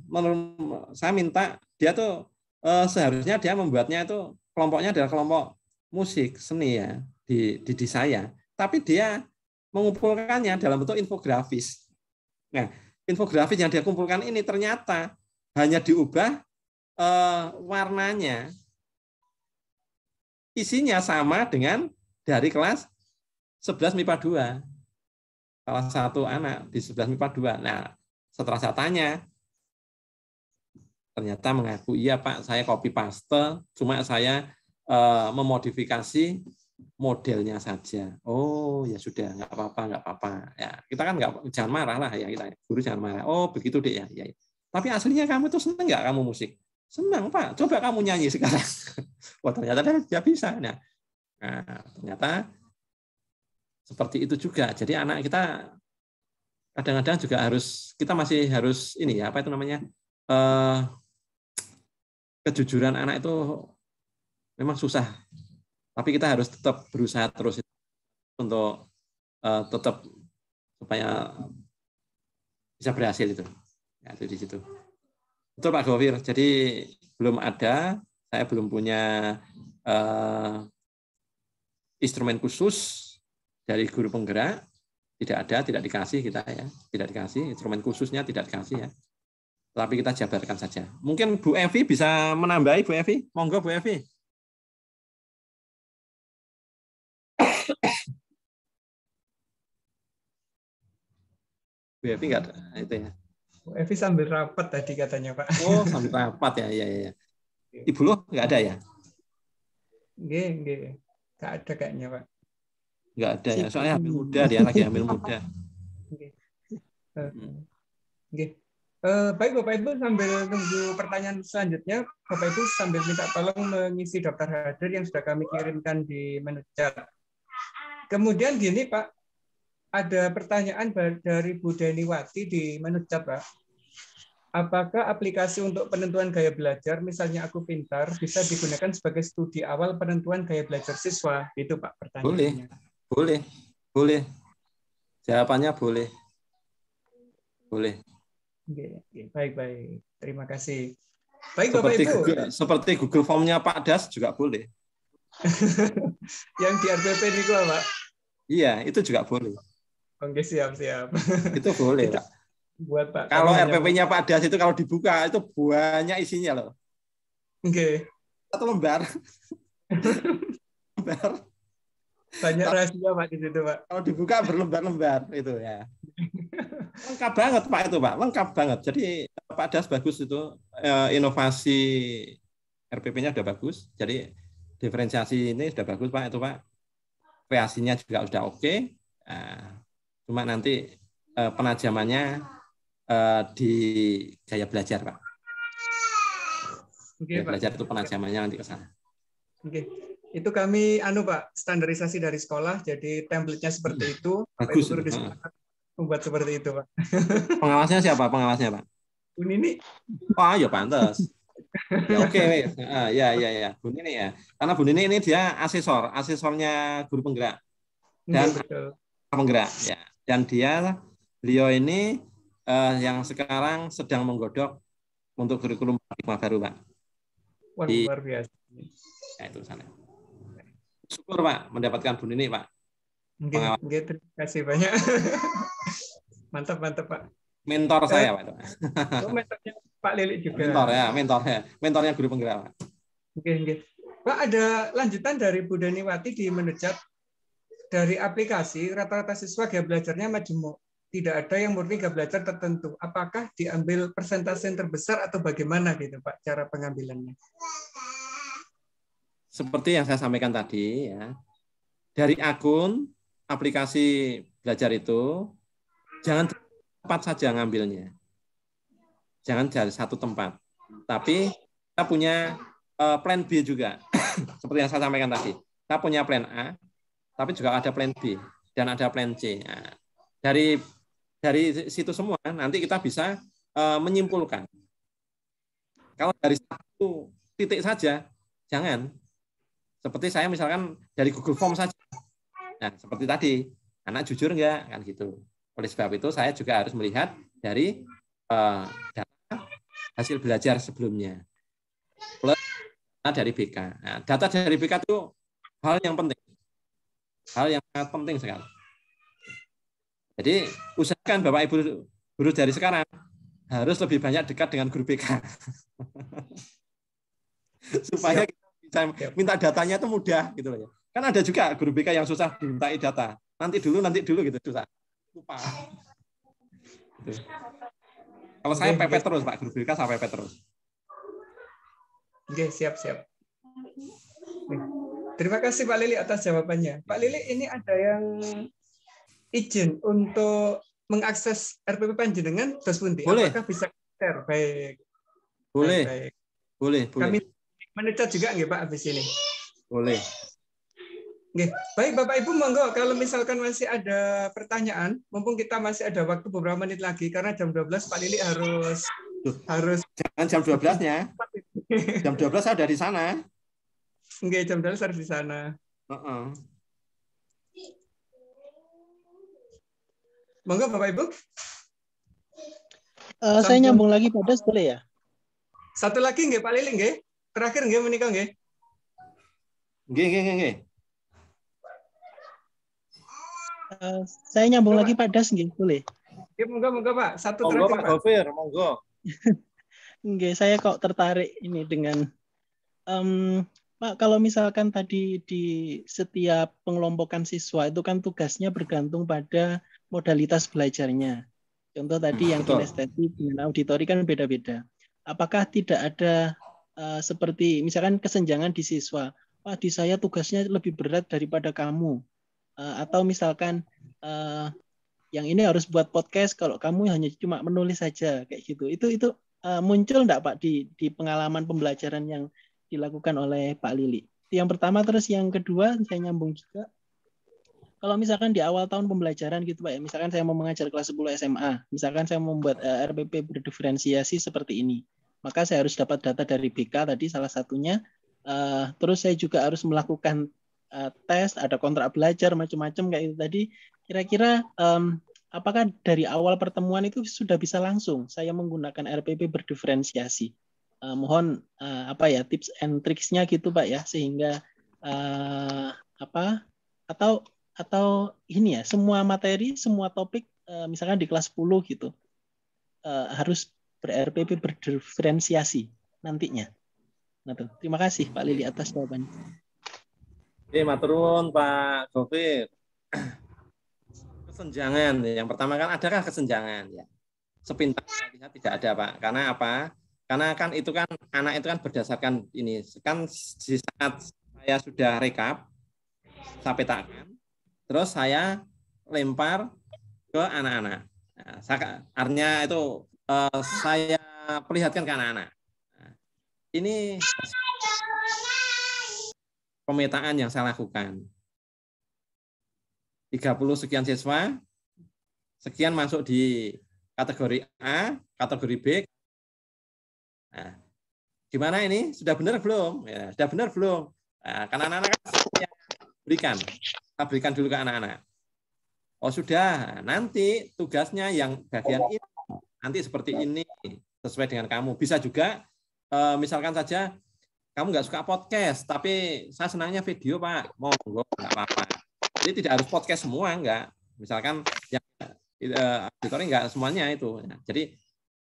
Saya minta dia tuh seharusnya dia membuatnya itu kelompoknya adalah kelompok musik seni ya di saya. Tapi dia mengumpulkannya dalam bentuk infografis. Nah, infografis yang dia kumpulkan ini ternyata hanya diubah warnanya. Isinya sama dengan dari kelas 11 MIPA 2. Salah satu anak di 11 MIPA 2. Nah, setelah saya tanya, ternyata mengaku, iya Pak, saya copy paste, cuma saya memodifikasi modelnya saja. Oh, ya sudah, nggak apa-apa. Ya, kita kan jangan marah lah ya, kita guru jangan marah. Oh, begitu deh ya. Tapi aslinya kamu tuh seneng nggak kamu musik? Senang Pak, coba kamu nyanyi sekarang. Wah, ternyata dia bisa. Nah, ternyata seperti itu juga. Jadi anak kita kadang-kadang juga kita masih harus ini ya, apa itu namanya, kejujuran anak itu memang susah. Tapi kita harus tetap berusaha terus untuk tetap supaya bisa berhasil itu. Ya, itu di situ. Betul Pak Gofir. Jadi belum ada, saya belum punya instrumen khusus dari guru penggerak. Tidak ada, tidak dikasih kita ya, tidak dikasih instrumen khususnya, tidak dikasih ya. Tapi kita jabarkan saja. Mungkin Bu Evi bisa menambahi, Bu Evi. Monggo Bu Evi. Bu Evi enggak ada itu ya. Bu Evi sambil rapat tadi katanya Pak. Oh, sambil rapat ya, iya. Ibu Loh enggak ada ya? Nggih. Enggak ada kayaknya Pak. Enggak ada ya, soalnya hamil muda, dia lagi hamil muda. Nggih. Baik Bapak Ibu, sambil tunggu pertanyaan selanjutnya, Bapak Ibu sambil minta tolong mengisi daftar hadir yang sudah kami kirimkan di menu chat. Kemudian gini Pak, ada pertanyaan dari Bu Deniwati di menu chat Pak. Apakah aplikasi untuk penentuan gaya belajar, misalnya Aku Pintar, bisa digunakan sebagai studi awal penentuan gaya belajar siswa? Itu Pak pertanyaannya. Boleh. Jawabannya boleh. Baik. Terima kasih. Baik Bapak Ibu. Seperti Google Form-nya Pak Das juga boleh. Yang di RPP ini Pak. Iya, itu juga boleh. Oke, siap. Itu boleh, Pak. Buat Pak. Kalau RPP-nya Pak Das itu kalau dibuka itu banyak isinya loh. Oke. Satu lembar. Banyak rahasia Pak di situ Pak. Kalau dibuka berlembar-lembar itu ya. Lengkap banget Pak itu Pak, lengkap banget. Jadi Pak Das bagus itu, inovasi RPP-nya sudah bagus. Jadi diferensiasi ini sudah bagus Pak itu Pak. Kreasinya juga sudah oke. Cuma nanti penajamannya di gaya belajar Pak. Gaya belajar itu penajamannya nanti ke sana. Oke. Itu kami Pak, standarisasi dari sekolah, jadi template-nya seperti itu. Bagus. Membuat seperti itu Pak. Pengawasnya siapa? Pengawasnya Pak? Bu Nini. Oh, ya pantas. Ya oke. Ya. Bu Nini ya. Karena Bu Nini ini dia asesornya guru penggerak dan penggerak ya. Dan beliau ini yang sekarang sedang menggodok untuk kurikulum paradigma baru Pak. Wah, luar biasa. Ya, itu sana. Syukur Pak mendapatkan Bu Nini Pak. Terima kasih banyak. Mantap Pak. Mentor saya Pak. Mentornya Pak Lilik juga. Mentornya guru penggerak Pak. Oke. Pak, ada lanjutan dari Bu Deniwati di menu chat. Dari aplikasi rata-rata siswa gaya belajarnya majemuk. Tidak ada yang murni gaya belajar tertentu. Apakah diambil persentase yang terbesar atau bagaimana gitu Pak cara pengambilannya? Seperti yang saya sampaikan tadi ya. Dari akun aplikasi belajar itu jangan tempat saja ngambilnya. Jangan dari satu tempat. Tapi kita punya plan B juga. Seperti yang saya sampaikan tadi. Kita punya plan A, tapi juga ada plan B dan ada plan C. Nah, dari situ semua nanti kita bisa menyimpulkan. Kalau dari satu titik saja, jangan. Seperti saya misalkan dari Google Form saja. Nah, seperti tadi, anak jujur enggak? Kan gitu. Oleh sebab itu saya juga harus melihat dari data hasil belajar sebelumnya. Plus data dari BK. Nah, data dari BK itu hal yang penting. Hal yang sangat penting sekali. Jadi, usahakan Bapak Ibu guru dari sekarang harus lebih banyak dekat dengan guru BK. Supaya kita bisa minta datanya itu mudah gitu loh ya. Kan ada juga guru BK yang susah dimintai data. Nanti dulu gitu susah. Lupa. Gitu. Kalau saya pepet terus Pak, guru BK saya pepet terus. Oke, siap. Terima kasih Pak Lili atas jawabannya. Pak Lili, ini ada yang izin untuk mengakses RPP panjenengan dos pundi? Boleh. Apakah bisa share? Baik. Boleh. Baik. Boleh. Kami mencat juga nggih Pak habis ini. Boleh. Nggih. Baik Bapak Ibu, monggo kalau misalkan masih ada pertanyaan, mumpung kita masih ada waktu beberapa menit lagi karena jam 12 Pak Lili harus jangan jam 12-nya. Jam 12 saya udah di sana. Enggak, jam 12 harus di sana. Monggo Bapak Ibu. Saya nyambung lagi pada boleh ya? Satu lagi nggih Pak Lili nggih. Terakhir nggih menika nggih. Nggih. Saya nyambung lagi Pak Das nggih, boleh? Ya, monggo Pak. Satu Monggo terakhir Pak Gofir, monggo. Nggih, saya kok tertarik ini dengan Pak, kalau misalkan tadi di setiap pengelompokan siswa itu kan tugasnya bergantung pada modalitas belajarnya. Contoh tadi yang kinestetik dengan auditori kan beda-beda. Apakah tidak ada seperti misalkan kesenjangan di siswa? Pak, di saya tugasnya lebih berat daripada kamu. Atau misalkan yang ini harus buat podcast, kalau kamu hanya cuma menulis saja kayak gitu. Itu muncul enggak Pak di pengalaman pembelajaran yang dilakukan oleh Pak Lili? Itu yang pertama. Terus yang kedua saya nyambung juga. Kalau misalkan di awal tahun pembelajaran gitu Pak ya, misalkan saya mau mengajar kelas 10 SMA, misalkan saya membuat RPP berdiferensiasi seperti ini, maka saya harus dapat data dari BK tadi salah satunya. Terus saya juga harus melakukan tes, ada kontrak belajar macam-macam kayak itu tadi. Kira-kira apakah dari awal pertemuan itu sudah bisa langsung saya menggunakan RPP berdiferensiasi? Mohon tips and tricksnya gitu Pak ya, sehingga atau ini ya, semua materi, semua topik misalkan di kelas 10 gitu harus ber-RPP berdiferensiasi nantinya. Nah, tuh. Terima kasih Pak Lili atas jawabannya. Oke, matur nuwun Pak Gofir. Kesenjangan. Yang pertama kan adakah kesenjangan ya? Sepintas saya lihat tidak ada Pak. Karena apa? Karena kan itu kan anak itu kan berdasarkan ini. Kan di saat saya sudah rekap, saya petakan, terus saya lempar ke anak-anak. Nah, artinya itu saya perlihatkan ke anak-anak. Nah, ini pemetaan yang saya lakukan. 30 sekian siswa, sekian masuk di kategori A, kategori B. Nah, gimana ini? Sudah benar belum? Ya, sudah benar belum? Nah, karena anak-anak saya berikan dulu ke anak-anak. Oh sudah, nanti tugasnya yang bagian ini, nanti seperti ini, sesuai dengan kamu. Bisa juga, misalkan saja, kamu nggak suka podcast, tapi saya senangnya video Pak, monggo nggak apa-apa. Jadi tidak harus podcast semua, enggak. Misalkan yang auditori enggak semuanya itu. Jadi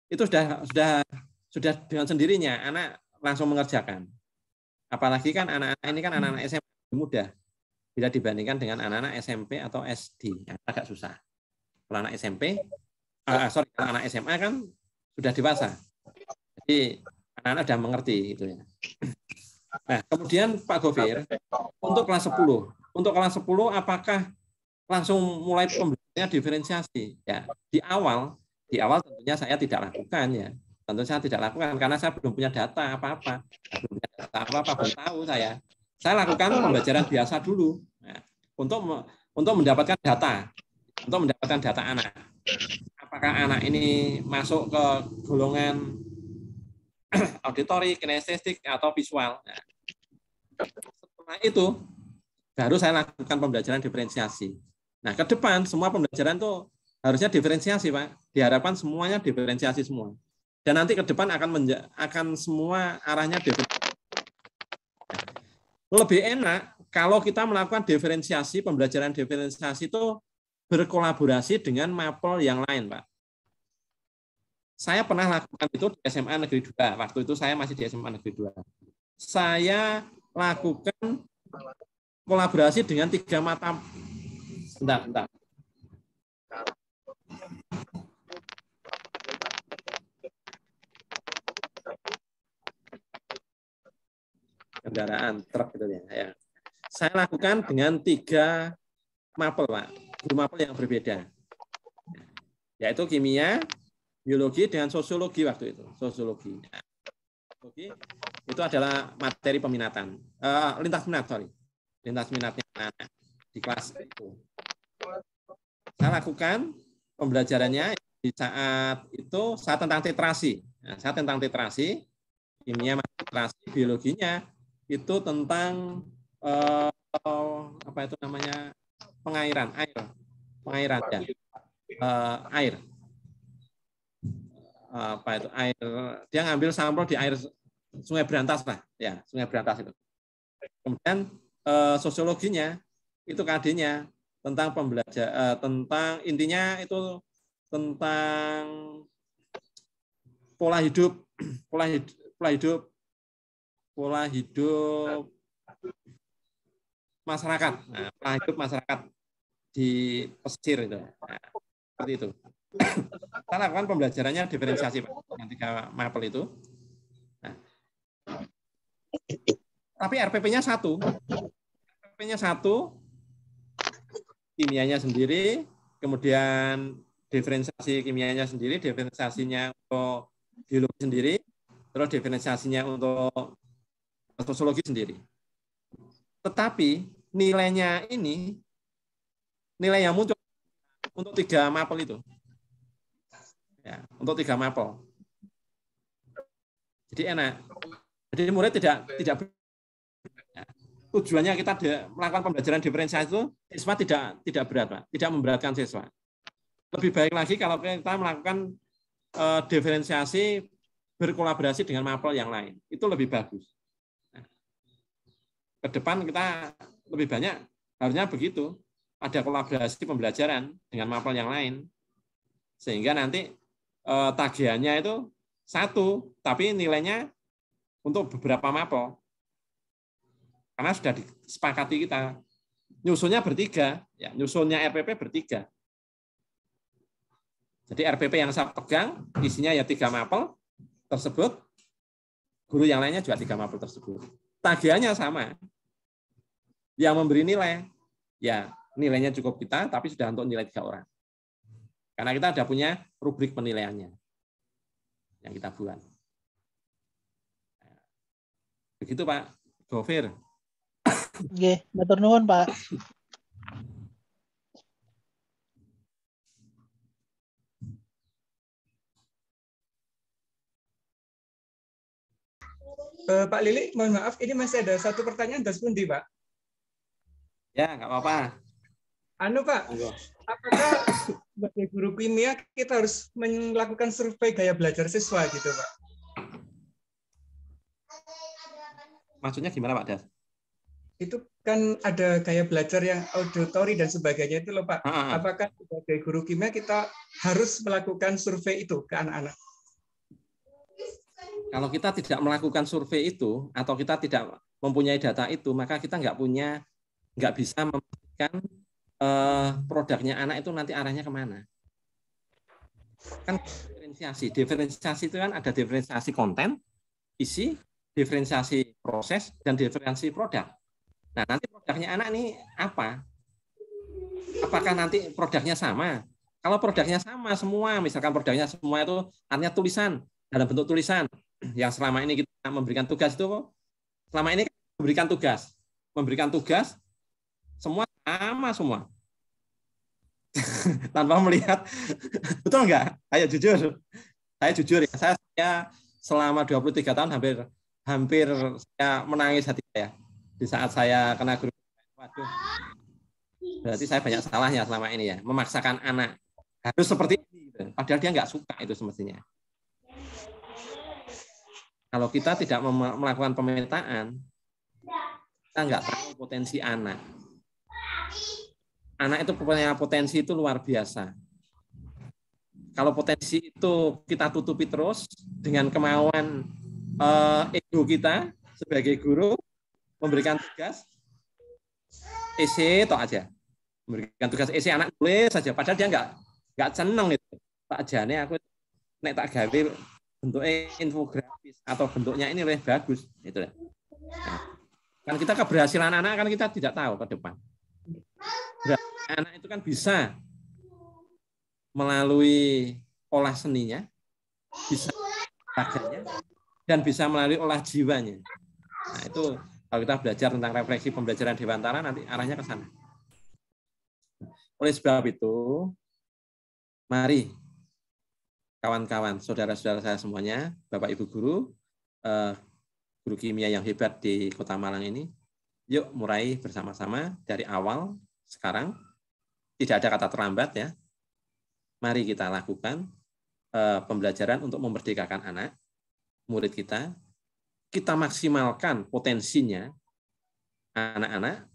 itu sudah dengan sendirinya anak langsung mengerjakan. Apalagi kan anak-anak ini kan anak-anak SMP mudah bila dibandingkan dengan anak-anak SMP atau SD, agak susah. Kalau anak SMP, kalau anak SMA kan sudah dewasa. Jadi anak-anak sudah mengerti itu ya. Nah, kemudian Pak Gofir, untuk kelas 10. Untuk kelas 10 apakah langsung mulai pembelajarannya diferensiasi? Ya, di awal tentunya saya tidak lakukan ya. Tentu saya tidak lakukan karena saya belum punya data apa-apa. Belum punya data apa-apa, belum tahu saya. Saya lakukan pembelajaran biasa dulu ya, untuk mendapatkan data. Untuk mendapatkan data anak. Apakah anak ini masuk ke golongan auditori, kinestetik atau visual. Nah, setelah itu baru saya lakukan pembelajaran diferensiasi. Nah, ke depan semua pembelajaran itu harusnya diferensiasi, Pak. Diharapkan semuanya diferensiasi semua. Dan nanti ke depan akan semua arahnya diferensiasi. Lebih enak kalau kita melakukan diferensiasi, pembelajaran diferensiasi itu berkolaborasi dengan mapel yang lain, Pak. Saya pernah lakukan itu di SMA Negeri 2. Waktu itu saya masih di SMA Negeri 2. Saya lakukan kolaborasi dengan 3 mata. Bentar. Kendaraan truk gitu ya. Saya lakukan dengan 3 mapel, Pak. Guru mapel yang berbeda. Yaitu kimia, biologi dengan sosiologi waktu itu. Sosiologi itu adalah materi peminatan. Lintas minatnya anak di kelas itu. Saya lakukan pembelajarannya di saat itu saya tentang tetrasi. Nah, saya tentang tetrasi, kimia literasi biologinya itu tentang apa itu namanya pengairan ya. Air. Apa itu air? Dia ngambil sampel di air Sungai Berantas lah, ya Sungai Berantas itu. Kemudian sosiologinya itu KD-nya tentang pembelajaran, tentang intinya itu tentang pola hidup masyarakat. Nah, pola hidup masyarakat di pesisir itu. Nah, seperti itu. Kita lakukan pembelajarannya diferensiasi Pak, yang 3 mapel itu. Nah, tapi RPP-nya 1. RPP-nya 1, kimianya sendiri, kemudian diferensiasi kimianya sendiri, diferensiasinya untuk biologi sendiri, terus diferensiasinya untuk sosiologi sendiri. Tetapi nilai yang muncul untuk 3 mapel itu. Ya, untuk 3 mapel. Jadi enak. Jadi murid tidak ya, tujuannya kita melakukan pembelajaran diferensiasi itu siswa tidak berat, Pak. Tidak memberatkan siswa. Lebih baik lagi kalau kita melakukan diferensiasi berkolaborasi dengan mapel yang lain. Itu lebih bagus. Nah, ke depan kita lebih banyak harusnya begitu. Ada kolaborasi pembelajaran dengan mapel yang lain. Sehingga nanti tagihannya itu 1, tapi nilainya untuk beberapa mapel. Karena sudah disepakati kita. Nyusunnya bertiga, ya, nyusunnya RPP bertiga. Jadi RPP yang saya pegang, isinya ya 3 mapel tersebut, guru yang lainnya juga 3 mapel tersebut. Tagihannya sama. Yang memberi nilai, ya nilainya cukup kita, tapi sudah untuk nilai 3 orang. Karena kita sudah punya rubrik penilaiannya yang kita buat. Begitu Pak Gofir. Oke, matur nuwun Pak. Pak Lili, mohon maaf, ini masih ada 1 pertanyaan das pundi, Pak. Ya, nggak apa-apa. Pak, apakah sebagai guru kimia kita harus melakukan survei gaya belajar siswa gitu, Pak? Maksudnya gimana Pak Das? Itu kan ada gaya belajar yang auditori dan sebagainya itu loh Pak. Apakah sebagai guru kimia kita harus melakukan survei itu ke anak-anak? Kalau kita tidak melakukan survei itu atau kita tidak mempunyai data itu, maka kita nggak bisa memastikan produknya anak itu nanti arahnya kemana. Kan diferensiasi itu kan ada diferensiasi konten, isi, diferensiasi proses, dan diferensiasi produk. Nah, nanti produknya anak ini apa? Apakah nanti produknya sama? Kalau produknya sama semua, misalkan produknya semua itu artinya tulisan, dalam bentuk tulisan, yang selama ini kita memberikan tugas itu, selama ini memberikan tugas, semua sama semua. Tanpa melihat, betul nggak? Ayo jujur. Saya jujur ya, saya selama 23 tahun hampir saya menangis hati saya di saat saya kena guru. Waduh, berarti saya banyak salahnya selama ini ya, memaksakan anak harus seperti ini, padahal dia nggak suka itu semestinya. Kalau kita tidak melakukan pemetaan, kita nggak tahu potensi anak. Anak itu punya potensi itu luar biasa. Kalau potensi itu kita tutupi terus dengan kemauan ego kita sebagai guru memberikan tugas EC toh aja, memberikan tugas EC anak tulis saja, padahal dia nggak seneng itu. Pak Jane aku nek tak gawe bentuknya infografis atau bentuknya ini lebih bagus itu. Nah, kan kita keberhasilan anak kan kita tidak tahu ke depan. Anak itu kan bisa melalui olah seninya, bisa raganya, dan bisa melalui olah jiwanya. Nah, itu kalau kita belajar tentang refleksi pembelajaran Dewantara, nanti arahnya ke sana. Oleh sebab itu, mari kawan-kawan, saudara-saudara saya semuanya, Bapak Ibu Guru, guru kimia yang hebat di Kota Malang ini. Yuk mulai bersama-sama dari awal sekarang. Tidak ada kata terlambat ya. Mari kita lakukan pembelajaran untuk memerdekakan anak, murid kita. Kita maksimalkan potensinya anak-anak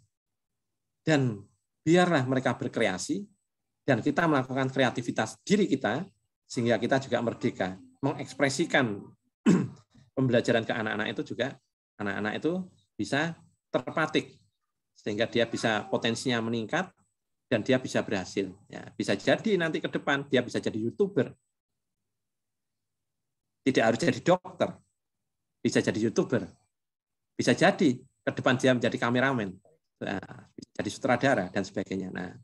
dan biarlah mereka berkreasi dan kita melakukan kreativitas diri kita sehingga kita juga merdeka mengekspresikan pembelajaran ke anak-anak itu juga anak-anak itu bisa terpatik sehingga dia bisa potensinya meningkat dan dia bisa berhasil. Ya, bisa jadi nanti ke depan dia bisa jadi YouTuber. Tidak harus jadi dokter. Bisa jadi YouTuber. Bisa jadi ke depan dia menjadi kameramen. Nah, bisa jadi sutradara dan sebagainya. Nah,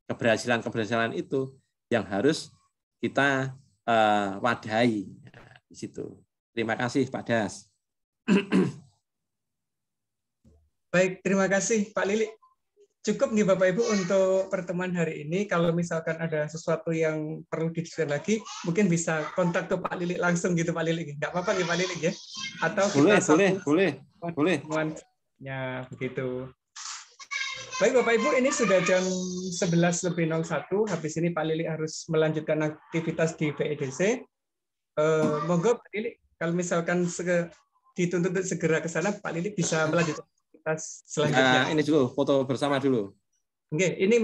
keberhasilan-keberhasilan itu yang harus kita wadahi di situ. Terima kasih Pak Das. Baik, terima kasih Pak Lili. Cukup nih Bapak Ibu untuk pertemuan hari ini. Kalau misalkan ada sesuatu yang perlu didiskusikan lagi, mungkin bisa kontak ke Pak Lili langsung gitu Pak Lili. Nggak apa-apa nih Pak Lili ya? Atau kita boleh. Ya, begitu. Baik Bapak Ibu, ini sudah jam 11:01. Habis ini Pak Lili harus melanjutkan aktivitas di BEDC. Monggo Pak Lili, kalau misalkan dituntut segera ke sana, Pak Lili bisa melanjutkan aktivitas selanjutnya. Ini dulu, foto bersama dulu. Oke, ini